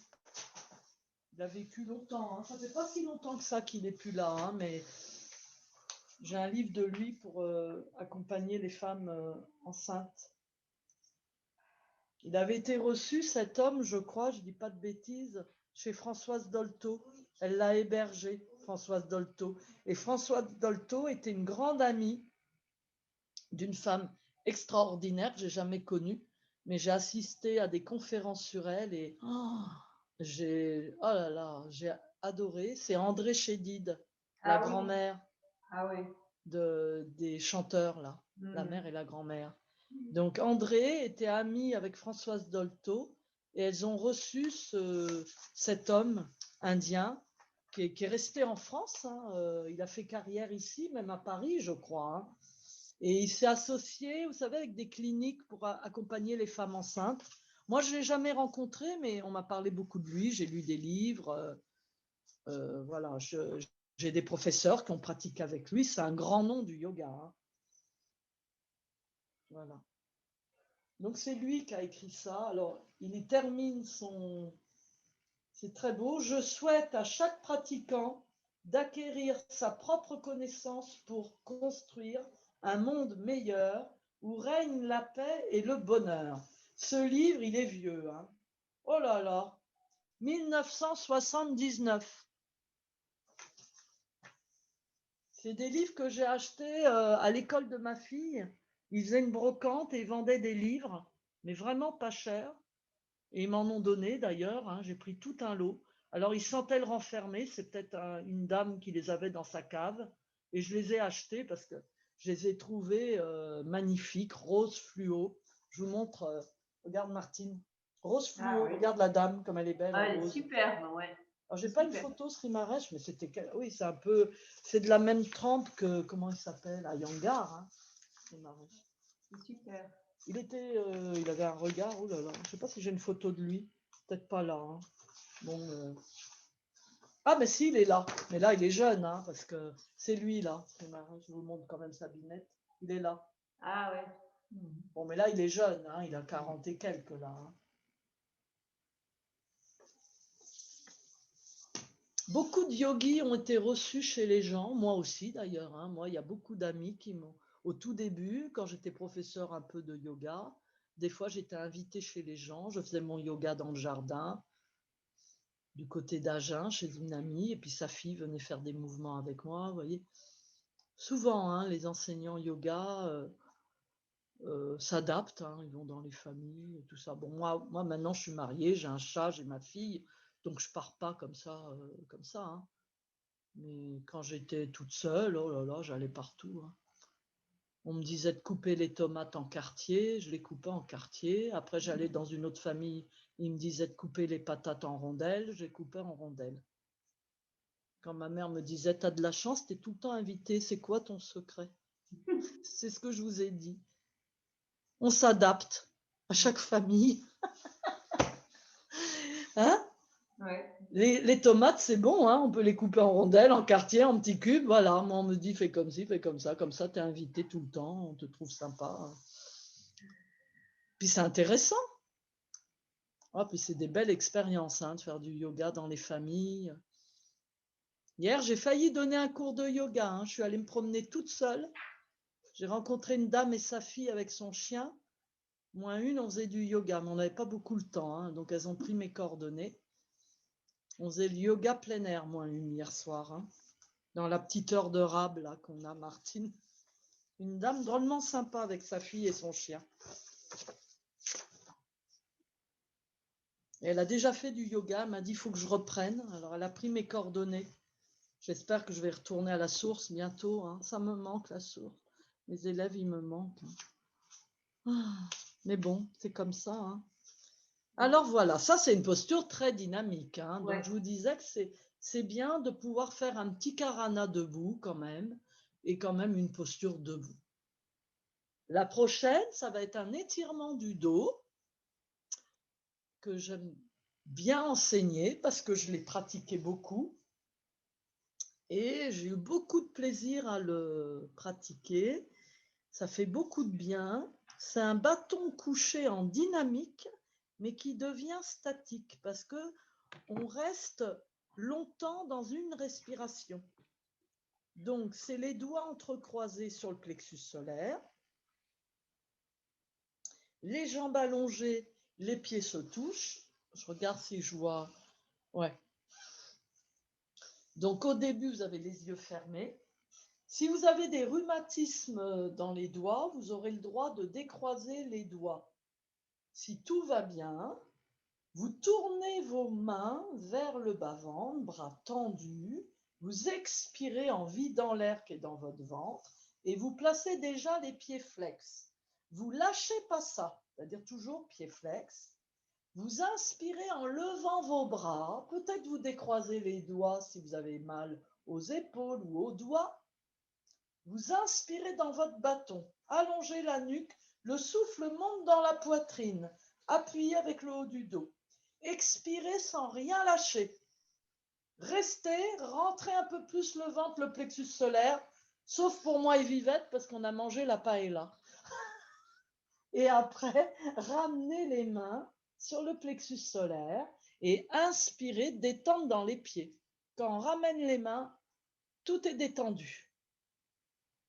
Il a vécu longtemps. Hein. Ça fait pas si longtemps que ça qu'il n'est plus là, hein, mais j'ai un livre de lui pour accompagner les femmes enceintes. Il avait été reçu, cet homme, je crois, je dis pas de bêtises, chez Françoise Dolto. Elle l'a hébergé, Françoise Dolto. Et Françoise Dolto était une grande amie d'une femme extraordinaire que j'ai jamais connue, mais j'ai assisté à des conférences sur elle et j'ai adoré. C'est André Chédid, la grand-mère des chanteurs là, la mère et la grand-mère. Donc André était amie avec Françoise Dolto et elles ont reçu cet homme indien qui est resté en France. Hein, il a fait carrière ici, même à Paris, je crois. Hein. Et il s'est associé, vous savez, avec des cliniques pour accompagner les femmes enceintes. Moi, je ne l'ai jamais rencontré, mais on m'a parlé beaucoup de lui. J'ai lu des livres. Voilà, j'ai des professeurs qui ont pratiqué avec lui. C'est un grand nom du yoga. Hein. Voilà. Donc, c'est lui qui a écrit ça. Alors, il y termine son... C'est très beau. Je souhaite à chaque pratiquant d'acquérir sa propre connaissance pour construire un monde meilleur où règne la paix et le bonheur. Ce livre, il est vieux. Hein. Oh là là, 1979. C'est des livres que j'ai achetés à l'école de ma fille. Ils faisaient une brocante et ils vendaient des livres, mais vraiment pas cher. Et ils m'en ont donné d'ailleurs. Hein, j'ai pris tout un lot. Alors, ils sentaient le renfermer. C'est peut-être une dame qui les avait dans sa cave. Et je les ai achetés parce que je les ai trouvés magnifiques, rose fluo. Je vous montre. Regarde, Martine. Rose Ah fluo. oui. Regarde la dame, comme elle est belle Ah, en elle est rose. superbe, ouais. Alors, j'ai pas une Super. photo Srimaresh, mais c'était. Oui, c'est un peu. C'est de la même trempe que. Comment il s'appelle? À Yangar, hein, Srimaresh. C'est super. Il avait un regard. Oh là là. Je sais pas si j'ai une photo de lui. Peut-être pas là. Hein. Bon. Ah, mais si, il est là. Mais là, il est jeune, hein, parce que c'est lui, là. Je vous montre quand même sa binette. Il est là. Ah ouais. Bon, mais là, il est jeune, hein, il a 40 et quelques, là. Hein. Beaucoup de yogis ont été reçus chez les gens, moi aussi, d'ailleurs. Hein. Moi, il y a beaucoup d'amis qui m'ont... Au tout début, quand j'étais professeur un peu de yoga, des fois, j'étais invitée chez les gens. Je faisais mon yoga dans le jardin, du côté d'Agen, chez une amie, et puis sa fille venait faire des mouvements avec moi, vous voyez. Souvent, hein, les enseignants yoga s'adaptent, hein, ils vont dans les familles et tout ça. Bon, moi maintenant, je suis mariée, j'ai un chat, j'ai ma fille, donc je pars pas comme ça, comme ça. Hein. Mais quand j'étais toute seule, oh là là, j'allais partout. Hein. On me disait de couper les tomates en quartier, je les coupais en quartier. Après, j'allais dans une autre famille, ils me disaient de couper les patates en rondelles, je les coupais en rondelles. Quand ma mère me disait, t'as de la chance, t'es tout le temps invitée, c'est quoi ton secret? C'est ce que je vous ai dit. On s'adapte à chaque famille. Hein? Ouais. Les tomates, c'est bon, hein, on peut les couper en rondelles, en quartiers, en petits cubes. Voilà, moi, on me dit fais comme ci, fais comme ça. Comme ça, tu es invité tout le temps, on te trouve sympa. Hein. Puis c'est intéressant. Ah, puis c'est des belles expériences hein, de faire du yoga dans les familles. Hier, j'ai failli donner un cours de yoga. Hein. Je suis allée me promener toute seule. J'ai rencontré une dame et sa fille avec son chien. Moi, on faisait du yoga, mais on n'avait pas beaucoup le temps. Hein, donc, elles ont pris mes coordonnées. On faisait le yoga plein air, hier soir. Hein. Dans la petite heure de rab là qu'on a, Martine. Une dame drôlement sympa avec sa fille et son chien. Et elle a déjà fait du yoga, elle m'a dit il faut que je reprenne. Alors elle a pris mes coordonnées. J'espère que je vais retourner à la source bientôt. Hein. Ça me manque la source. Mes élèves, ils me manquent. Ah, mais bon, c'est comme ça. Hein. Alors voilà, ça c'est une posture très dynamique. Hein. Ouais. Donc je vous disais que c'est bien de pouvoir faire un petit karana debout quand même, et quand même une posture debout. La prochaine, ça va être un étirement du dos que j'aime bien enseigner parce que je l'ai pratiqué beaucoup et j'ai eu beaucoup de plaisir à le pratiquer. Ça fait beaucoup de bien. C'est un bâton couché en dynamique mais qui devient statique parce que on reste longtemps dans une respiration. Donc, c'est les doigts entrecroisés sur le plexus solaire, les jambes allongées, les pieds se touchent. Je regarde si je vois. Ouais. Donc, au début, vous avez les yeux fermés. Si vous avez des rhumatismes dans les doigts, vous aurez le droit de décroiser les doigts. Si tout va bien, vous tournez vos mains vers le bas-ventre, bras tendus, vous expirez en vidant l'air qui est dans votre ventre et vous placez déjà les pieds flex. Vous lâchez pas ça, c'est-à-dire toujours pieds flex. Vous inspirez en levant vos bras, peut-être vous décroisez les doigts si vous avez mal aux épaules ou aux doigts. Vous inspirez dans votre bâton, allongez la nuque, le souffle monte dans la poitrine, appuyez avec le haut du dos. Expirez sans rien lâcher. Restez, rentrez un peu plus le ventre, le plexus solaire, sauf pour moi et Vivette parce qu'on a mangé la paella. Et après, ramenez les mains sur le plexus solaire et inspirez, détendre dans les pieds. Quand on ramène les mains, tout est détendu.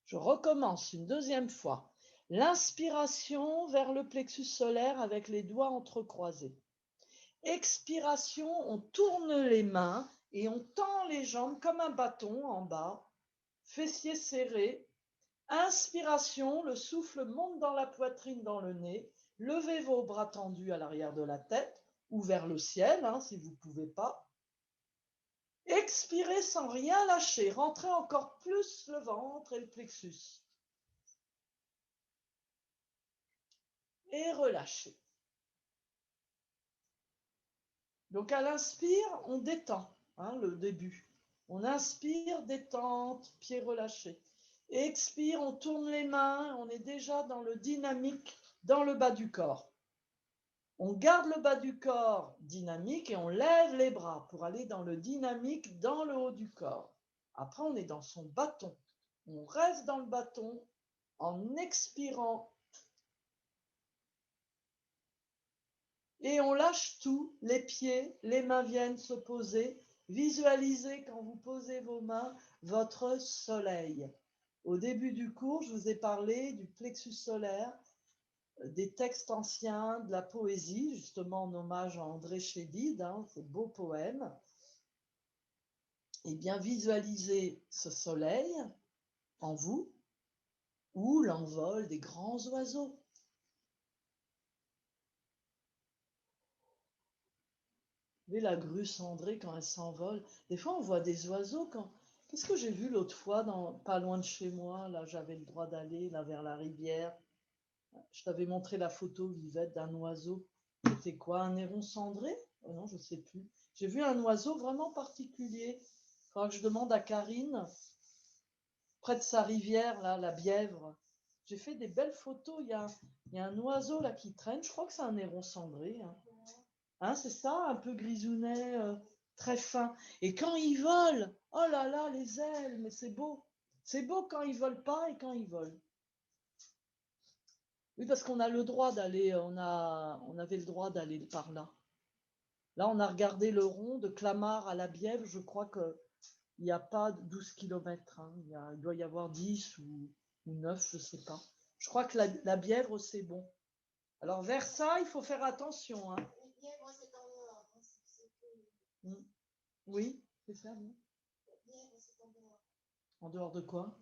Je recommence une deuxième fois. L'inspiration vers le plexus solaire avec les doigts entrecroisés. Expiration, on tourne les mains et on tend les jambes comme un bâton en bas, fessiers serrés. Inspiration, le souffle monte dans la poitrine, dans le nez. Levez vos bras tendus à l'arrière de la tête ou vers le ciel, hein, si vous ne pouvez pas. Expirez sans rien lâcher. Rentrez encore plus le ventre et le plexus. Et relâchez. Donc à l'inspire, on détend, le début. On inspire, détente, pieds relâchés. Expire, on tourne les mains, on est déjà dans le dynamique, dans le bas du corps. On garde le bas du corps dynamique et on lève les bras pour aller dans le dynamique, dans le haut du corps. Après, on est dans son bâton. On reste dans le bâton en expirant. Et on lâche tout, les pieds, les mains viennent se poser. Visualisez quand vous posez vos mains votre soleil. Au début du cours, je vous ai parlé du plexus solaire, des textes anciens, de la poésie, justement en hommage à André Chédid, ces beaux poèmes. Et bien visualisez ce soleil en vous ou l'envol des grands oiseaux. Vous voyez la grue cendrée quand elle s'envole. Des fois, on voit des oiseaux quand... Qu'est-ce que j'ai vu l'autre fois, pas loin de chez moi, là, j'avais le droit d'aller là vers la rivière. Je t'avais montré la photo, Vivette, d'un oiseau. C'était quoi, un héron cendré? Oh non, je ne sais plus. J'ai vu un oiseau vraiment particulier. Il faudra que je demande à Karine, près de sa rivière, là, la Bièvre. J'ai fait des belles photos. Il y a un oiseau là qui traîne. Je crois que c'est un héron cendré. C'est ça, un peu grisounet, très fin. Et quand ils volent, oh là là, les ailes, mais c'est beau. C'est beau quand ils volent pas et quand ils volent. Oui, parce qu'on a le droit d'aller, on avait le droit d'aller par là. Là, on a regardé le rond de Clamart à la Bièvre. Je crois qu'il n'y a pas 12 kilomètres. Il doit y avoir 10 ou 9, je ne sais pas. Je crois que la Bièvre, c'est bon. Alors, vers ça, il faut faire attention. La Bièvre, c'est en dehors. Oui, c'est ça, oui. La Bièvre, c'est en dehors. En dehors de quoi?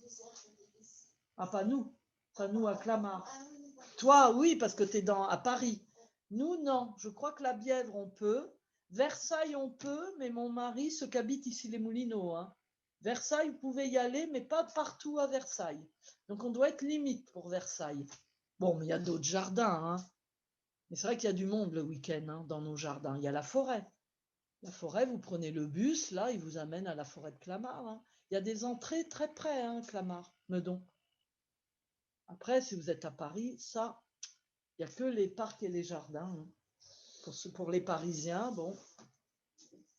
Ah, pas nous. Pas nous à Clamart. Toi, oui, parce que tu es à Paris. Nous, non. Je crois que la Bièvre, on peut. Versailles, on peut, mais mon mari, ceux qui habitent ici les Moulineaux, Versailles, vous pouvez y aller, mais pas partout à Versailles. Donc, on doit être limite pour Versailles. Bon, mais il y a d'autres jardins, Mais c'est vrai qu'il y a du monde le week-end, dans nos jardins. Il y a la forêt. La forêt, vous prenez le bus, là, il vous amène à la forêt de Clamart. Il y a des entrées très près, Clamart, Meudon. Après, si vous êtes à Paris, ça, il n'y a que les parcs et les jardins. Pour les Parisiens, bon.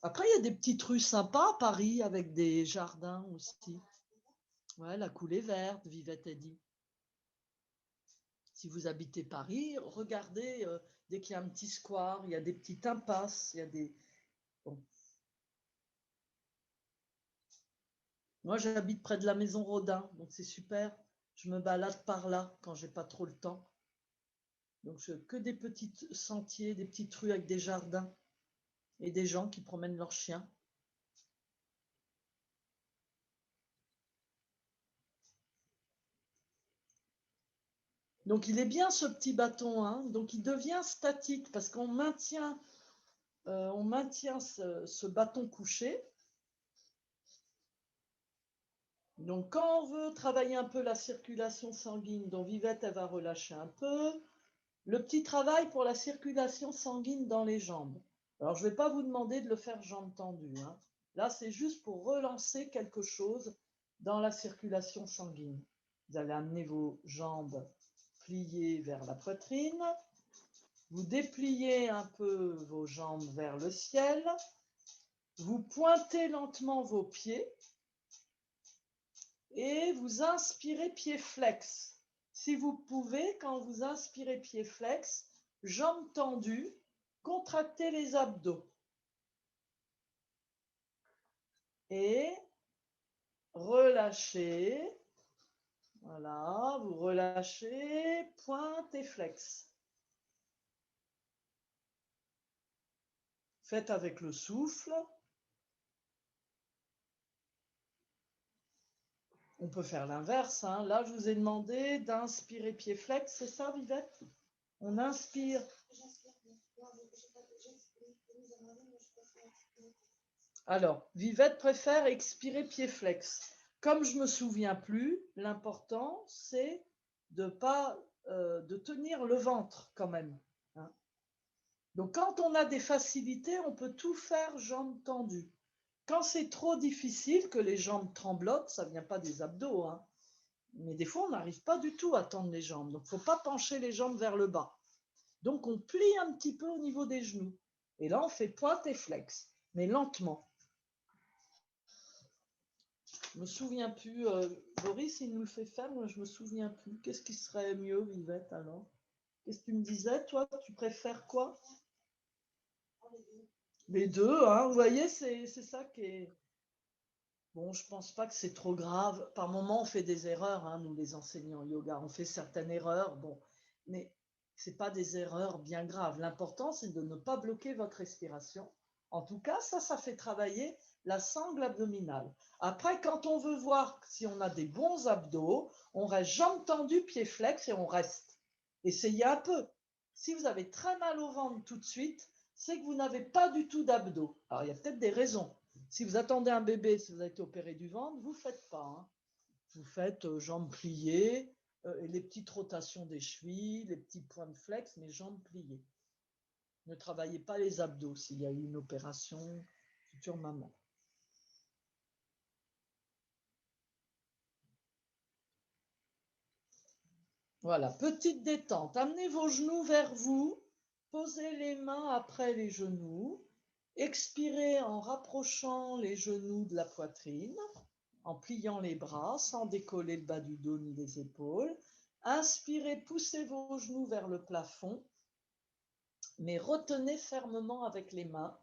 Après, il y a des petites rues sympas à Paris avec des jardins aussi. Ouais, la coulée verte, Vivette a dit. Si vous habitez Paris, regardez, dès qu'il y a un petit square, il y a des petites impasses, il y a des... Bon. Moi, j'habite près de la maison Rodin, donc c'est super. Je me balade par là quand j'ai pas trop le temps. Donc, que des petits sentiers, des petites rues avec des jardins et des gens qui promènent leurs chiens. Donc, il est bien ce petit bâton, Donc, il devient statique parce qu'on maintient, ce bâton couché. Donc, quand on veut travailler un peu la circulation sanguine, dont Vivette, elle va relâcher un peu, le petit travail pour la circulation sanguine dans les jambes. Alors, je ne vais pas vous demander de le faire jambes tendues. Là, c'est juste pour relancer quelque chose dans la circulation sanguine. Vous allez amener vos jambes pliées vers la poitrine. Vous dépliez un peu vos jambes vers le ciel. Vous pointez lentement vos pieds. Et vous inspirez pied flex. Si vous pouvez, quand vous inspirez pied flex, jambes tendues, contractez les abdos. Et relâchez. Voilà, vous relâchez, pointe et flex. Faites avec le souffle. On peut faire l'inverse. Là, je vous ai demandé d'inspirer pied flex. C'est ça, Vivette? On inspire. Alors, Vivette préfère expirer pied flex. Comme je me souviens plus, l'important, c'est de pas de tenir le ventre quand même. Hein. Donc, quand on a des facilités, on peut tout faire jambes tendues. Quand c'est trop difficile, que les jambes tremblotent, ça ne vient pas des abdos, hein, mais des fois, on n'arrive pas du tout à tendre les jambes. Donc, il ne faut pas pencher les jambes vers le bas. Donc, on plie un petit peu au niveau des genoux. Et là, on fait pointe et flex, mais lentement. Je me souviens plus. Boris, il nous le fait faire, moi je me souviens plus. Qu'est-ce qui serait mieux, Vivette, alors? Qu'est-ce que tu me disais, toi? Tu préfères quoi? Les deux, hein. Vous voyez, c'est ça qui est. Bon, je pense pas que c'est trop grave. Par moments, on fait des erreurs, hein, nous les enseignants yoga. On fait certaines erreurs, bon, mais c'est pas des erreurs bien graves. L'important, c'est de ne pas bloquer votre respiration. En tout cas, ça fait travailler la sangle abdominale. Après, quand on veut voir si on a des bons abdos, on reste jambes tendues, pieds flex et on reste. Essayez un peu. Si vous avez très mal au ventre tout de suite, c'est que vous n'avez pas du tout d'abdos. Alors, il y a peut-être des raisons. Si vous attendez un bébé, si vous avez été opéré du ventre, vous ne faites pas. Hein. Vous faites jambes pliées, et les petites rotations des chevilles, les petits points de flex, mais jambes pliées. Ne travaillez pas les abdos s'il y a eu une opération, future maman. Voilà, petite détente. Amenez vos genoux vers vous, posez les mains après les genoux, expirez en rapprochant les genoux de la poitrine, en pliant les bras sans décoller le bas du dos ni les épaules. Inspirez, poussez vos genoux vers le plafond, mais retenez fermement avec les mains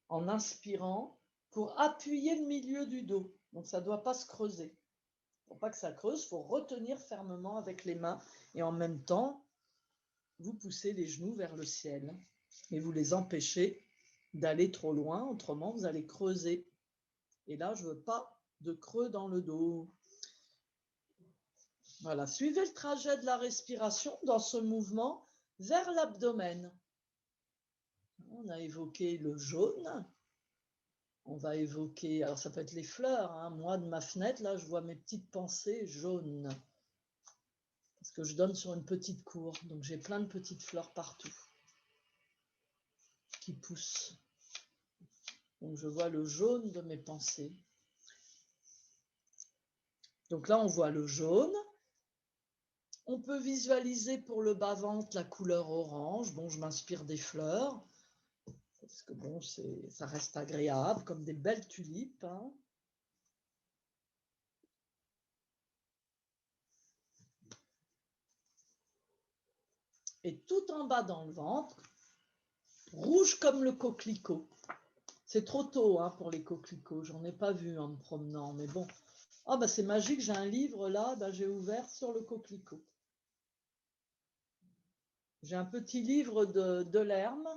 en inspirant pour appuyer le milieu du dos. Donc ça ne doit pas se creuser. Pour pas que ça creuse, il faut retenir fermement avec les mains et en même temps, vous poussez les genoux vers le ciel et vous les empêchez d'aller trop loin, autrement vous allez creuser. Et là, je ne veux pas de creux dans le dos. Voilà, suivez le trajet de la respiration dans ce mouvement vers l'abdomen. On a évoqué le jaune. On va évoquer, alors ça peut être les fleurs. Hein. Moi, de ma fenêtre, là, je vois mes petites pensées jaunes. Parce que je donne sur une petite cour. Donc, j'ai plein de petites fleurs partout qui poussent. Donc, je vois le jaune de mes pensées. Donc là, on voit le jaune. On peut visualiser pour le bas-ventre la couleur orange. Bon, je m'inspire des fleurs. Parce que bon, ça reste agréable, comme des belles tulipes. Hein. Et tout en bas dans le ventre, rouge comme le coquelicot. C'est trop tôt hein, pour les coquelicots, j'en ai pas vu en me promenant, mais bon. Ah bah c'est magique, j'ai un livre là, bah, j'ai ouvert sur le coquelicot. J'ai un petit livre de Delerme,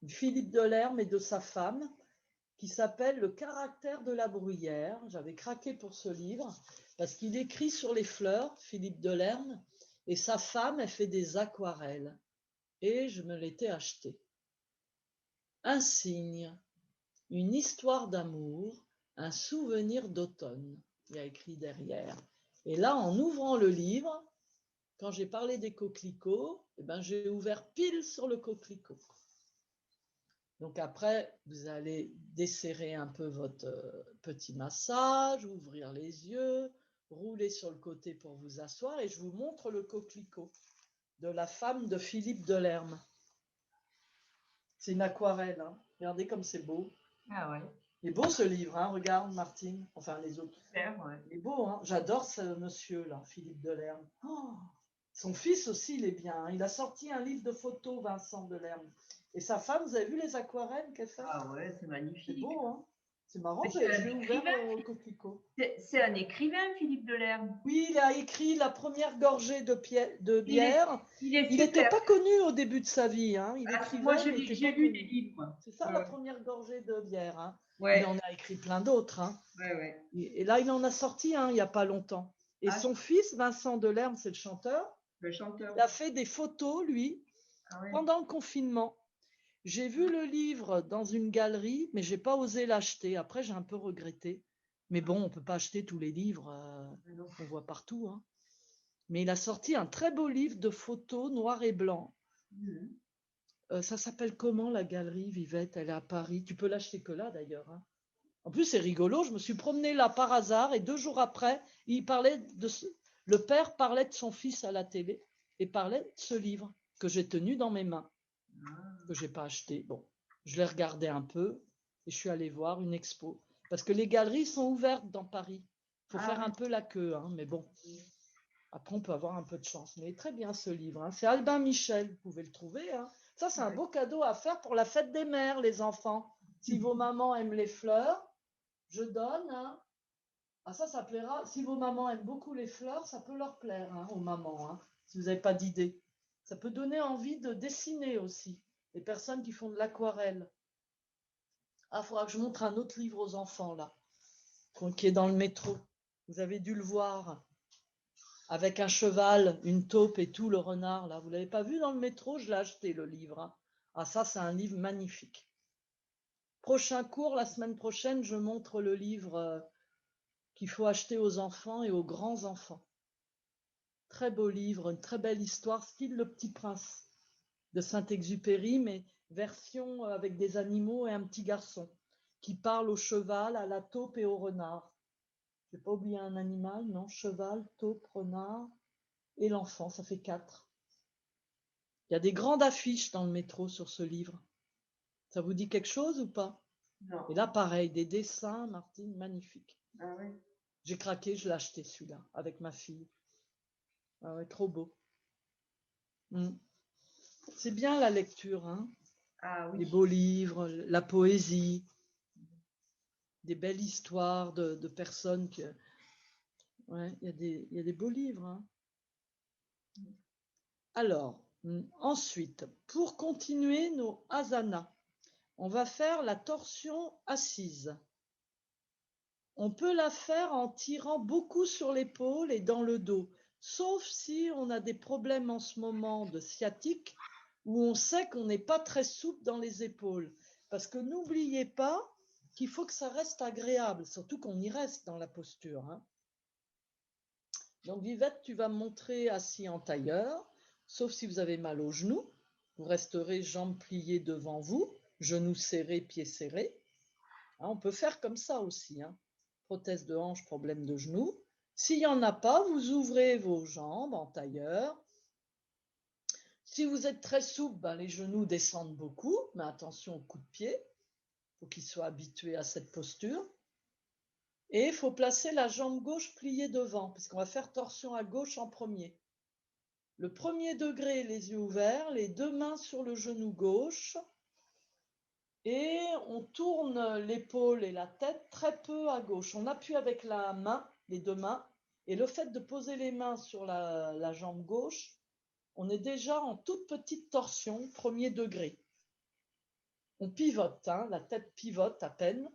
Philippe Delerme et de sa femme, qui s'appelle Le caractère de la bruyère. J'avais craqué pour ce livre, parce qu'il écrit sur les fleurs, Philippe Delerme, et sa femme, elle fait des aquarelles. Et je me l'étais acheté. Un signe, une histoire d'amour, un souvenir d'automne. Il y a écrit derrière. Et là, en ouvrant le livre, quand j'ai parlé des coquelicots, eh ben, j'ai ouvert pile sur le coquelicot. Donc après, vous allez desserrer un peu votre petit massage, ouvrir les yeux, rouler sur le côté pour vous asseoir et je vous montre le coquelicot de la femme de Philippe Delerme. C'est une aquarelle. Hein. Regardez comme c'est beau. Ah ouais. Il est beau ce livre, hein. Regarde Martine. Enfin les autres. Super, ouais. Il est beau, hein. J'adore ce monsieur-là, Philippe Delerme. Oh, son fils aussi, il est bien. Hein. Il a sorti un livre de photos, Vincent Delerme. Et sa femme, vous avez vu les aquarelles qu'elle fait? Ah ouais, c'est magnifique. C'est beau, hein. C'est marrant, Mais je l'ai ouvert au coquelicot. C'est un écrivain, Philippe Delerme. Oui, il a écrit La première gorgée de bière. Il n'était pas connu au début de sa vie. Hein. Il écrivait, moi, j'ai lu des livres. C'est ça, La première gorgée de bière. Hein. Ouais. Il en a écrit plein d'autres. Hein. Ouais. Et là, il en a sorti un il n'y a pas longtemps. Et son fils, Vincent Delerme, c'est le chanteur. Le chanteur. Il a fait des photos, lui, pendant le confinement. J'ai vu le livre dans une galerie, mais j'ai pas osé l'acheter. Après, j'ai un peu regretté. Mais bon, on peut pas acheter tous les livres Non. qu'on voit partout, hein. Mais il a sorti un très beau livre de photos noir et blanc. Mhm. Ça s'appelle comment la galerie, Vivette? Elle est à Paris. Tu peux l'acheter que là d'ailleurs, hein. En plus, c'est rigolo. Je me suis promenée là par hasard et 2 jours après, le père parlait de son fils à la télé et parlait de ce livre que j'ai tenu dans mes mains, que j'ai pas acheté. Bon, je l'ai regardé un peu et je suis allée voir une expo parce que les galeries sont ouvertes dans Paris. Il faut Ah faire oui. un peu la queue, hein, mais bon. Après, on peut avoir un peu de chance. Mais très bien ce livre, hein. C'est Albin Michel, vous pouvez le trouver, hein. Ça, c'est un Ouais. beau cadeau à faire pour la fête des mères, les enfants. Si vos mamans aiment les fleurs, je donne, hein. Ah, ça plaira. Si vos mamans aiment beaucoup les fleurs, ça peut leur plaire, hein, aux mamans, hein, si vous n'avez pas d'idée. Ça peut donner envie de dessiner aussi. Les personnes qui font de l'aquarelle. Ah, il faudra que je montre un autre livre aux enfants, là, qui est dans le métro. Vous avez dû le voir. Avec un cheval, une taupe et tout, le renard, là. Vous l'avez pas vu dans le métro? Je l'ai acheté, le livre, hein. Ah, ça, c'est un livre magnifique. Prochain cours, la semaine prochaine, je montre le livre qu'il faut acheter aux enfants et aux grands-enfants. Très beau livre, une très belle histoire, style Le Petit Prince de Saint-Exupéry, mais version avec des animaux et un petit garçon qui parle au cheval, à la taupe et au renard. Je n'ai pas oublié un animal, non? Cheval, taupe, renard et l'enfant, ça fait 4. Il y a des grandes affiches dans le métro sur ce livre. Ça vous dit quelque chose ou pas? Et Non. là, pareil, des dessins, Martine, magnifiques. Ah oui. J'ai craqué, je l'ai acheté celui-là avec ma fille. Ah ouais, trop beau. Mm. C'est bien la lecture, hein? Ah Les oui. beaux livres, la poésie, des belles histoires de personnes que. Ouais, il y a des beaux livres, hein. Alors, ensuite, pour continuer nos asanas, on va faire la torsion assise. On peut la faire en tirant beaucoup sur l'épaule et dans le dos, sauf si on a des problèmes en ce moment de sciatique, où on sait qu'on n'est pas très souple dans les épaules. Parce que n'oubliez pas qu'il faut que ça reste agréable, surtout qu'on y reste dans la posture, hein. Donc Vivette, tu vas me montrer assis en tailleur, sauf si vous avez mal aux genoux. Vous resterez jambes pliées devant vous, genoux serrés, pieds serrés. Hein, on peut faire comme ça aussi, hein. Prothèse de hanche, problème de genou. S'il n'y en a pas, vous ouvrez vos jambes en tailleur. Si vous êtes très souple, ben, les genoux descendent beaucoup, mais attention au coup de pied. Il faut qu'ils soient habitués à cette posture. Et il faut placer la jambe gauche pliée devant, parce qu'on va faire torsion à gauche en premier. Le premier degré, les yeux ouverts, les 2 mains sur le genou gauche. Et on tourne l'épaule et la tête très peu à gauche. On appuie avec la main, les 2 mains, et le fait de poser les mains sur la jambe gauche, on est déjà en toute petite torsion, premier degré. On pivote, hein, la tête pivote à peine.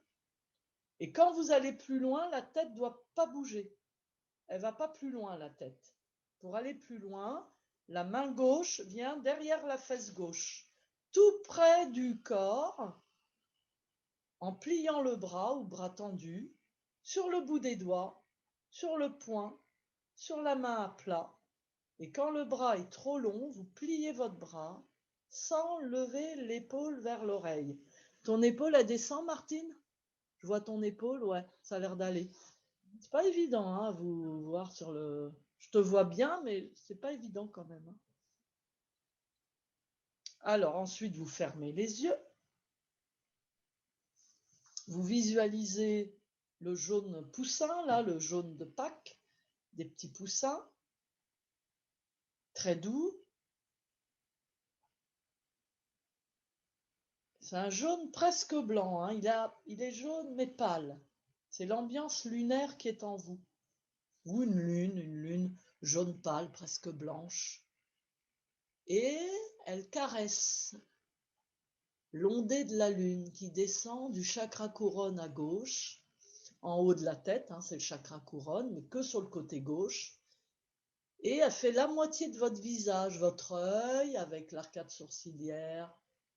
Et quand vous allez plus loin, la tête ne doit pas bouger. Elle ne va pas plus loin, la tête. Pour aller plus loin, la main gauche vient derrière la fesse gauche, tout près du corps, en pliant le bras ou bras tendu, sur le bout des doigts, sur le poing, sur la main à plat. Et quand le bras est trop long, vous pliez votre bras sans lever l'épaule vers l'oreille. Ton épaule, elle descend, Martine? Je vois ton épaule, ouais, ça a l'air d'aller. C'est pas évident, hein, à vous voir sur le. Je te vois bien, mais c'est pas évident quand même, hein. Alors ensuite, vous fermez les yeux. Vous visualisez le jaune poussin, là, le jaune de Pâques, des petits poussins, très doux. C'est un jaune presque blanc, hein. Il est jaune mais pâle. C'est l'ambiance lunaire qui est en vous. Ou une lune jaune pâle, presque blanche. Et elle caresse l'ondée de la lune qui descend du chakra couronne à gauche, en haut de la tête, hein, c'est le chakra couronne, mais que sur le côté gauche. Et elle fait la moitié de votre visage, votre œil, avec l'arcade sourcilière,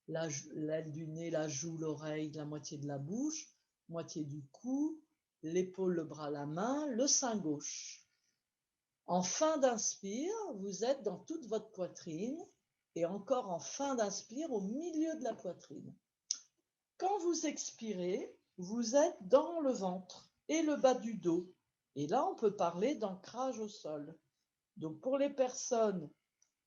l'aile du nez, la joue, l'oreille, la moitié de la bouche, moitié du cou, l'épaule, le bras, la main, le sein gauche. En fin d'inspire, vous êtes dans toute votre poitrine et encore en fin d'inspire au milieu de la poitrine. Quand vous expirez, vous êtes dans le ventre et le bas du dos. Et là, on peut parler d'ancrage au sol. Donc, pour les personnes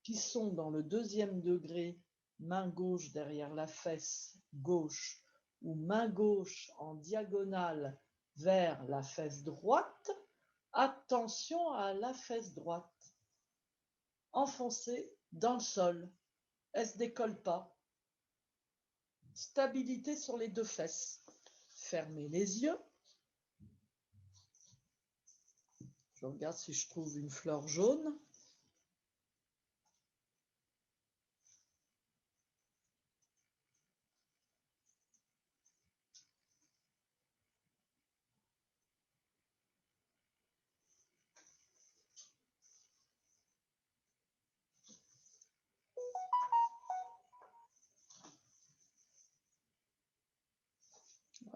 qui sont dans le 2e degré, main gauche derrière la fesse gauche ou main gauche en diagonale vers la fesse droite, attention à la fesse droite. Enfoncée dans le sol. Elle ne se décolle pas. Stabilité sur les 2 fesses. Fermez les yeux. Je regarde si je trouve une fleur jaune.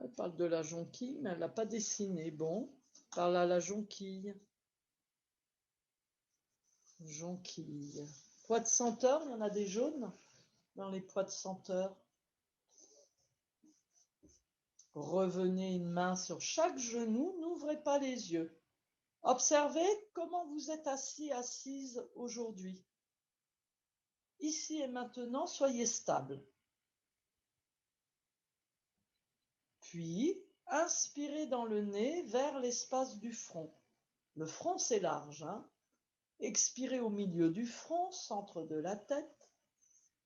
Elle parle de la jonquille, mais elle n'a pas dessiné. Bon, parle à la jonquille. Jonquille. Pois de senteur, il y en a des jaunes dans les pois de senteur. Revenez une main sur chaque genou, n'ouvrez pas les yeux. Observez comment vous êtes assis, assise aujourd'hui. Ici et maintenant, soyez stable. Puis, inspirez dans le nez vers l'espace du front. Le front, c'est large, hein? Expirez au milieu du front, centre de la tête.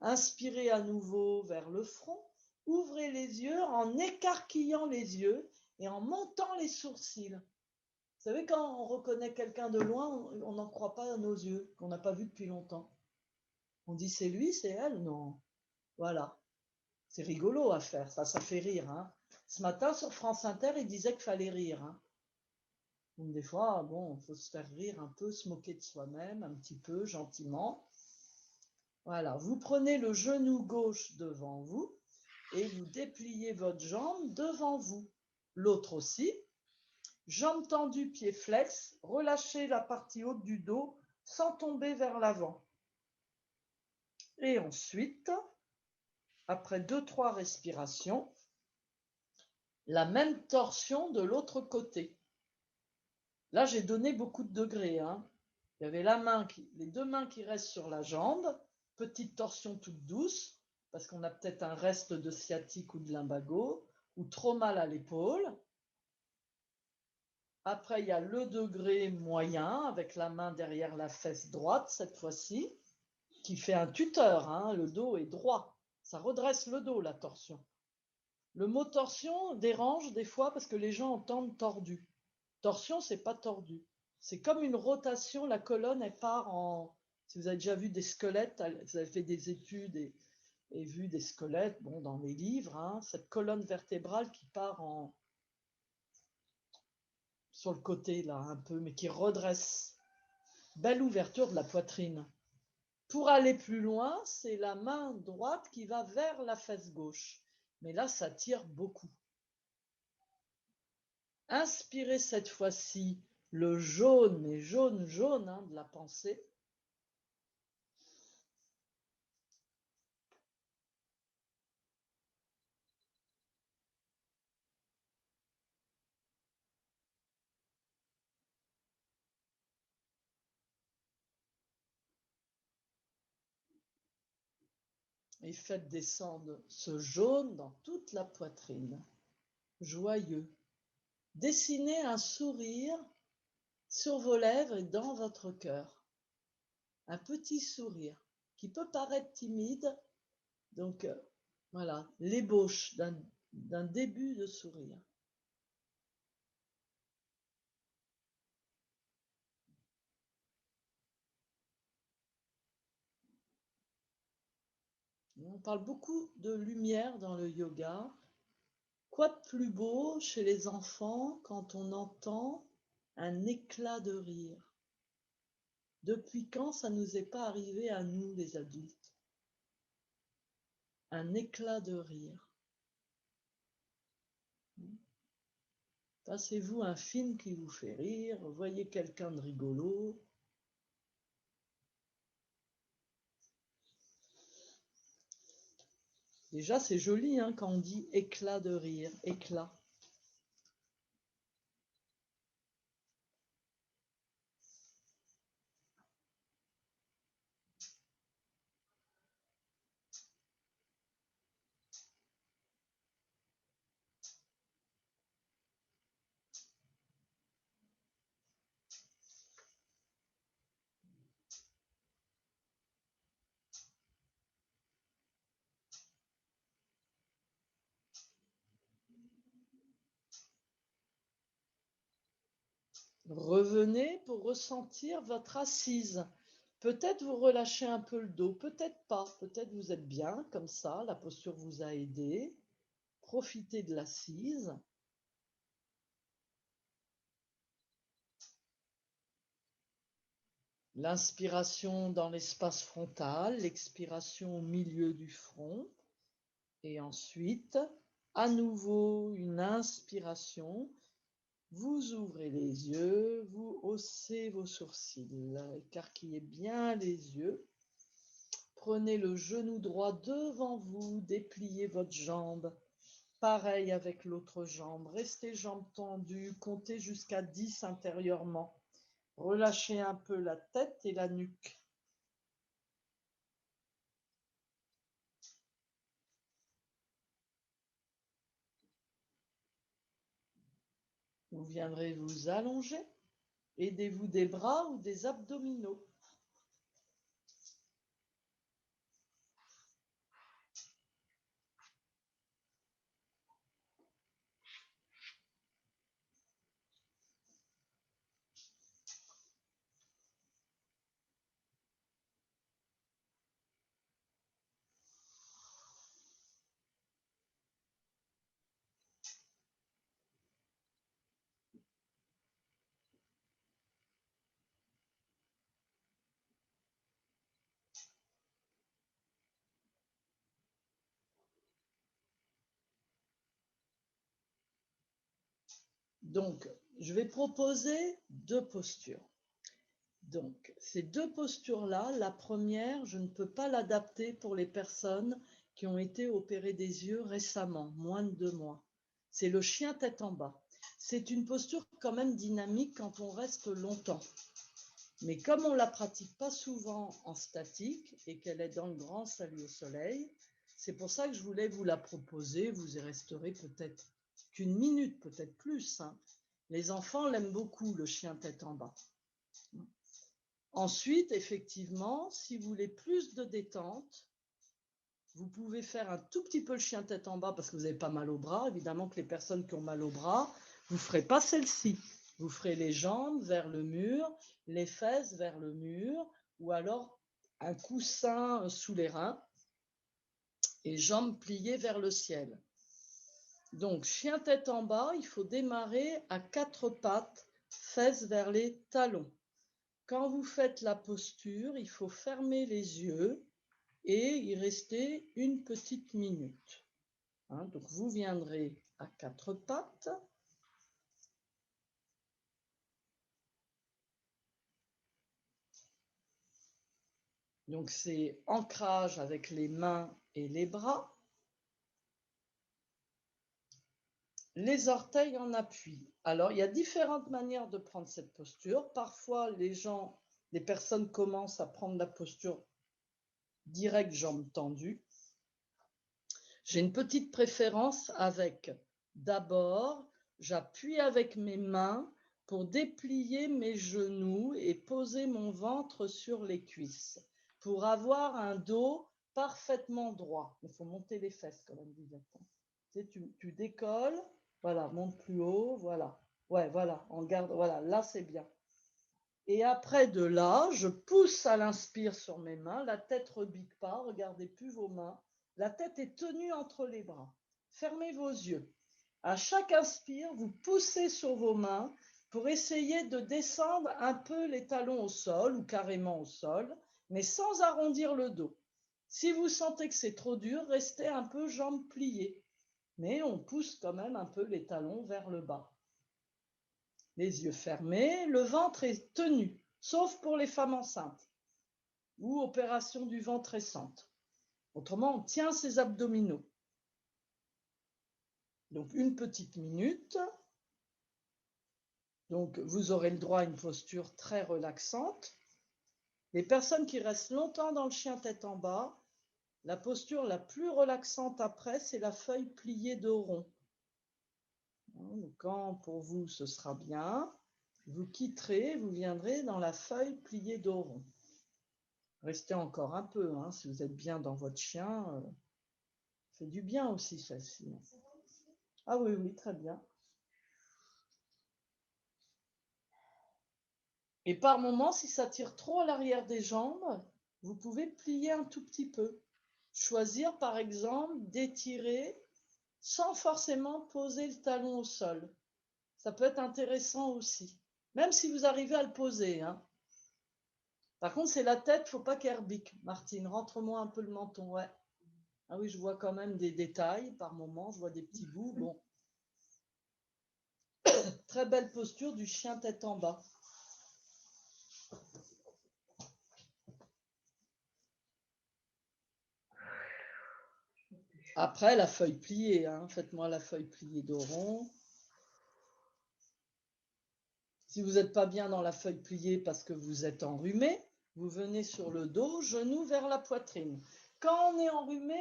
Inspirez à nouveau vers le front. Ouvrez les yeux en écarquillant les yeux et en montant les sourcils. Vous savez, quand on reconnaît quelqu'un de loin, on n'en croit pas à nos yeux, qu'on n'a pas vu depuis longtemps. On dit c'est lui, c'est elle, non. Voilà. C'est rigolo à faire, ça fait rire. Hein. Ce matin, sur France Inter, il disait qu'il fallait rire. Hein. Donc des fois, bon, il faut se faire rire un peu, se moquer de soi-même, un petit peu, gentiment. Voilà, vous prenez le genou gauche devant vous et vous dépliez votre jambe devant vous. L'autre aussi. Jambes tendues, pieds flex, relâchez la partie haute du dos sans tomber vers l'avant. Et ensuite, après 2-3 respirations, la même torsion de l'autre côté. Là, j'ai donné beaucoup de degrés. Hein. Il y avait les 2 mains qui restent sur la jambe, petite torsion toute douce, parce qu'on a peut-être un reste de sciatique ou de lumbago, ou trop mal à l'épaule. Après, il y a le degré moyen, avec la main derrière la fesse droite, cette fois-ci, qui fait un tuteur. Hein, le dos est droit. Ça redresse le dos, la torsion. Le mot torsion dérange des fois parce que les gens entendent tordu. Torsion, c'est pas tordu. C'est comme une rotation, la colonne, elle part en... Si vous avez déjà vu des squelettes, vous avez fait des études et vu des squelettes, bon, dans les livres, hein, cette colonne vertébrale qui part sur le côté, là, un peu, mais qui redresse. Belle ouverture de la poitrine. Pour aller plus loin, c'est la main droite qui va vers la fesse gauche. Mais là, ça tire beaucoup. Inspirez cette fois-ci le jaune, mais jaune, jaune hein, de la pensée. Et faites descendre ce jaune dans toute la poitrine. Joyeux. Dessinez un sourire sur vos lèvres et dans votre cœur. Un petit sourire qui peut paraître timide. Donc, voilà, l'ébauche d'un début de sourire. On parle beaucoup de lumière dans le yoga. Quoi de plus beau chez les enfants quand on entend un éclat de rire? Depuis quand ça nous est pas arrivé à nous, les adultes? un éclat de rire. Passez-vous un film qui vous fait rire, voyez quelqu'un de rigolo. Déjà, c'est joli hein, quand on dit éclat de rire, éclat. Revenez pour ressentir votre assise. Peut-être vous relâchez un peu le dos, peut-être pas. Peut-être vous êtes bien comme ça, la posture vous a aidé. Profitez de l'assise. L'inspiration dans l'espace frontal, l'expiration au milieu du front. Et ensuite, à nouveau, une inspiration. Vous ouvrez les yeux, vous haussez vos sourcils, écarquillez bien les yeux. Prenez le genou droit devant vous, dépliez votre jambe. Pareil avec l'autre jambe. Restez jambes tendues, comptez jusqu'à 10 intérieurement. Relâchez un peu la tête et la nuque. Vous viendrez vous allonger. Aidez-vous des bras ou des abdominaux. Donc, je vais proposer deux postures. Donc, ces deux postures-là, la première, je ne peux pas l'adapter pour les personnes qui ont été opérées des yeux récemment, moins de 2 mois. C'est le chien tête en bas. C'est une posture quand même dynamique quand on reste longtemps. Mais comme on ne la pratique pas souvent en statique et qu'elle est dans le grand salut au soleil, c'est pour ça que je voulais vous la proposer. Vous y resterez peut-être qu'une minute, peut-être plus. Hein. Les enfants l'aiment beaucoup, le chien tête en bas. Ensuite, effectivement, si vous voulez plus de détente, vous pouvez faire un tout petit peu le chien tête en bas parce que vous n'avez pas mal au bras. Évidemment que les personnes qui ont mal au bras, vous ne ferez pas celle-ci. Vous ferez les jambes vers le mur, les fesses vers le mur, ou alors un coussin sous les reins et jambes pliées vers le ciel. Donc, chien tête en bas, il faut démarrer à 4 pattes, fesses vers les talons. Quand vous faites la posture, il faut fermer les yeux et y rester une petite minute. Hein, donc vous viendrez à 4 pattes. Donc c'est ancrage avec les mains et les bras. Les orteils en appui. Alors il y a différentes manières de prendre cette posture. Parfois les personnes commencent à prendre la posture directe, jambes tendues. J'ai une petite préférence avec, d'abord, j'appuie avec mes mains pour déplier mes genoux et poser mon ventre sur les cuisses, pour avoir un dos parfaitement droit. Il faut monter les fesses quand même, tu décolles, voilà, monte plus haut, voilà. Ouais, voilà, on garde, voilà, là c'est bien. Et après de là, je pousse à l'inspire sur mes mains, la tête rebique pas, regardez plus vos mains. La tête est tenue entre les bras. Fermez vos yeux. À chaque inspire, vous poussez sur vos mains pour essayer de descendre un peu les talons au sol ou carrément au sol, mais sans arrondir le dos. Si vous sentez que c'est trop dur, restez un peu jambes pliées. Mais on pousse quand même un peu les talons vers le bas. Les yeux fermés, le ventre est tenu, sauf pour les femmes enceintes ou opération du ventre récente. Autrement, on tient ses abdominaux. Donc, une petite minute. Donc, vous aurez le droit à une posture très relaxante. Les personnes qui restent longtemps dans le chien tête en bas, la posture la plus relaxante après, c'est la feuille pliée de rond. Donc, quand pour vous ce sera bien, vous quitterez, vous viendrez dans la feuille pliée de rond. Restez encore un peu, hein, si vous êtes bien dans votre chien. C'est du bien aussi, celle-ci. Ah oui, oui, très bien. Et par moment, si ça tire trop à l'arrière des jambes, vous pouvez plier un tout petit peu. Choisir, par exemple, d'étirer sans forcément poser le talon au sol. Ça peut être intéressant aussi, même si vous arrivez à le poser, hein. Par contre, c'est la tête, faut pas qu'elle rebique. Martine, rentre-moi un peu le menton, ouais. Ah oui, je vois quand même des détails par moment, je vois des petits bouts. Bon, très belle posture du chien tête en bas. Après, la feuille pliée, hein. Faites-moi la feuille pliée de rond. Si vous n'êtes pas bien dans la feuille pliée parce que vous êtes enrhumé, vous venez sur le dos, genoux vers la poitrine. Quand on est enrhumé,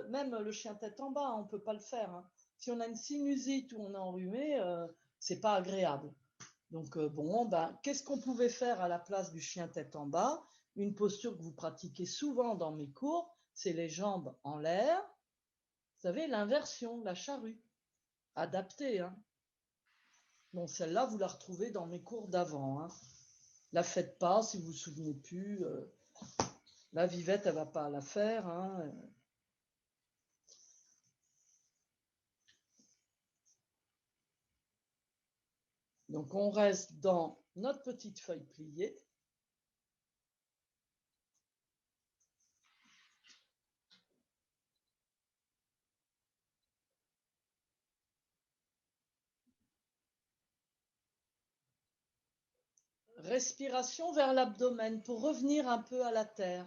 même le chien tête en bas, on ne peut pas le faire, hein. Si on a une sinusite ou on est enrhumé, c'est pas agréable. Donc qu'est-ce qu'on pouvait faire à la place du chien tête en bas? Une posture que vous pratiquez souvent dans mes cours, c'est les jambes en l'air. Vous savez, l'inversion, la charrue, adaptée, hein. Bon, celle-là, vous la retrouvez dans mes cours d'avant, hein. La faites pas si vous vous souvenez plus. La Vivette, elle va pas la faire, hein. Donc on reste dans notre petite feuille pliée. Respiration vers l'abdomen pour revenir un peu à la terre.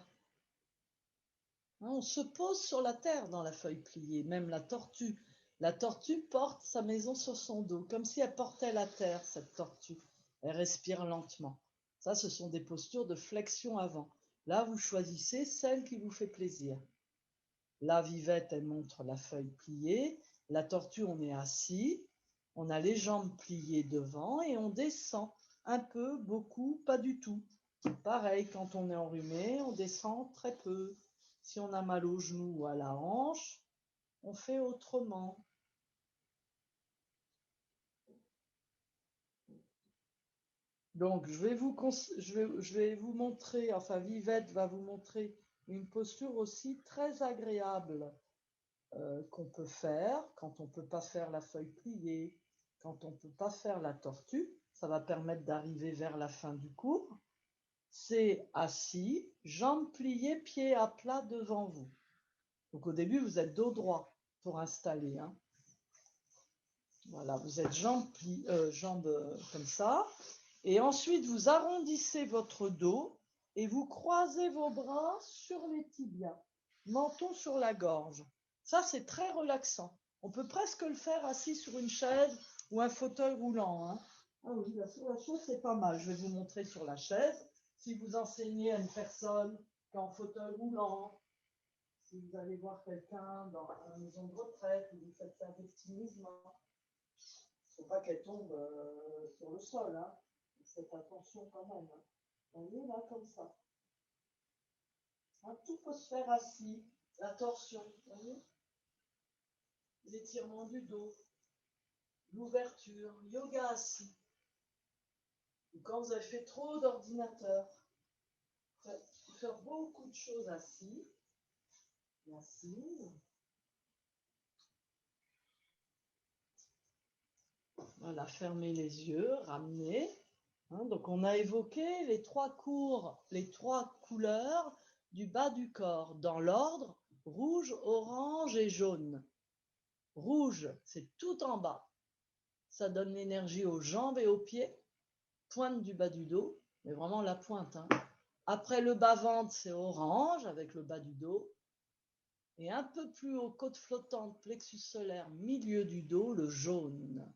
On se pose sur la terre dans la feuille pliée, même la tortue. La tortue porte sa maison sur son dos, comme si elle portait la terre, cette tortue. Elle respire lentement. Ça, ce sont des postures de flexion avant. Là, vous choisissez celle qui vous fait plaisir. La Vivette, elle montre la feuille pliée. La tortue, on est assis. On a les jambes pliées devant et on descend un peu, beaucoup, pas du tout. Pareil, quand on est enrhumé, on descend très peu. Si on a mal au genou ou à la hanche, on fait autrement. Donc, je vais vous montrer, enfin Vivette va vous montrer une posture aussi très agréable qu'on peut faire quand on ne peut pas faire la feuille pliée, quand on ne peut pas faire la tortue. Ça va permettre d'arriver vers la fin du cours. C'est assis, jambes pliées, pieds à plat devant vous. Donc au début, vous êtes dos droit pour installer, hein. Voilà, vous êtes jambes comme ça. Et ensuite, vous arrondissez votre dos et vous croisez vos bras sur les tibias, menton sur la gorge. Ça, c'est très relaxant. On peut presque le faire assis sur une chaise ou un fauteuil roulant, hein. Ah oui, la chaise, c'est pas mal. Je vais vous montrer sur la chaise. Si vous enseignez à une personne qui est en fauteuil roulant, si vous allez voir quelqu'un dans une maison de retraite, vous faites faire des petits mouvements. Il ne faut pas qu'elle tombe sur le sol, hein. Faites attention quand même, hein. Vous voyez là, comme ça. Hein, tout peut se faire assis. La torsion, vous voyez, l'étirement du dos, l'ouverture, yoga assis. Ou quand vous avez fait trop d'ordinateur, vous pouvez faire beaucoup de choses assis. Assis. Voilà, fermez les yeux, ramenez. Hein, donc on a évoqué les trois couleurs du bas du corps, dans l'ordre rouge, orange et jaune. Rouge, c'est tout en bas. Ça donne l'énergie aux jambes et aux pieds, pointe du bas du dos, mais vraiment la pointe. Hein. Après le bas-ventre, c'est orange avec le bas du dos. Et un peu plus haut, côte flottante, plexus solaire, milieu du dos, le jaune.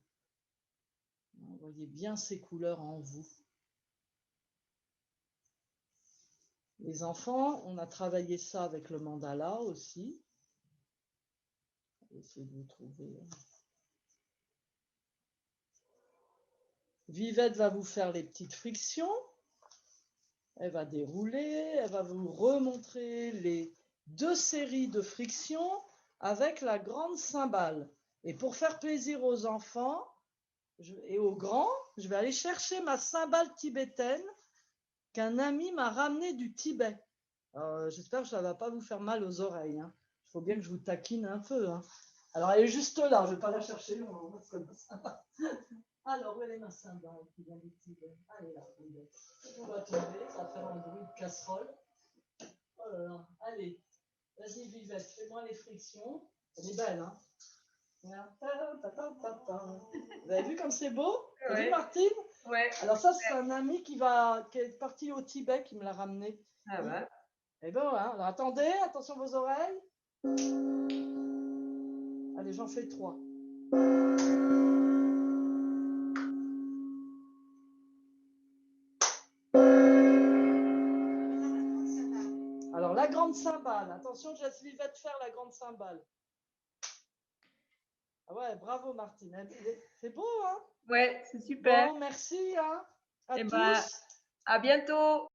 Vous voyez bien ces couleurs en vous. Les enfants, on a travaillé ça avec le mandala aussi. Je vais essayer de vous trouver. Vivette va vous faire les petites frictions. Elle va dérouler, elle va vous remontrer les 2 séries de frictions avec la grande cymbale. Et pour faire plaisir aux enfants et aux grands, je vais aller chercher ma cymbale tibétaine qu'un ami m'a ramenée du Tibet. J'espère que ça ne va pas vous faire mal aux oreilles. Hein. Il faut bien que je vous taquine un peu. Hein. Alors, elle est juste là, je ne vais pas la chercher. Alors, où est ma cymbale qui vient du Tibet? Allez là, on va tomber, ça va faire un bruit de casserole. Oh là là, allez, vas-y Vivette, fais-moi les frictions. Elle est belle, hein? Vous avez vu comme c'est beau? Vous avez vu Martine? Ouais. Alors ça, c'est un ami qui est parti au Tibet qui me l'a ramené. Ah bah. Et ben voilà, alors attendez, attention vos oreilles. Allez, j'en fais 3. Alors la grande cymbale, attention, je laisse Vivette faire la grande cymbale. Ah ouais, bravo Martine, c'est beau, hein? Ouais, c'est super. Bon, merci, hein, à tous. À bientôt.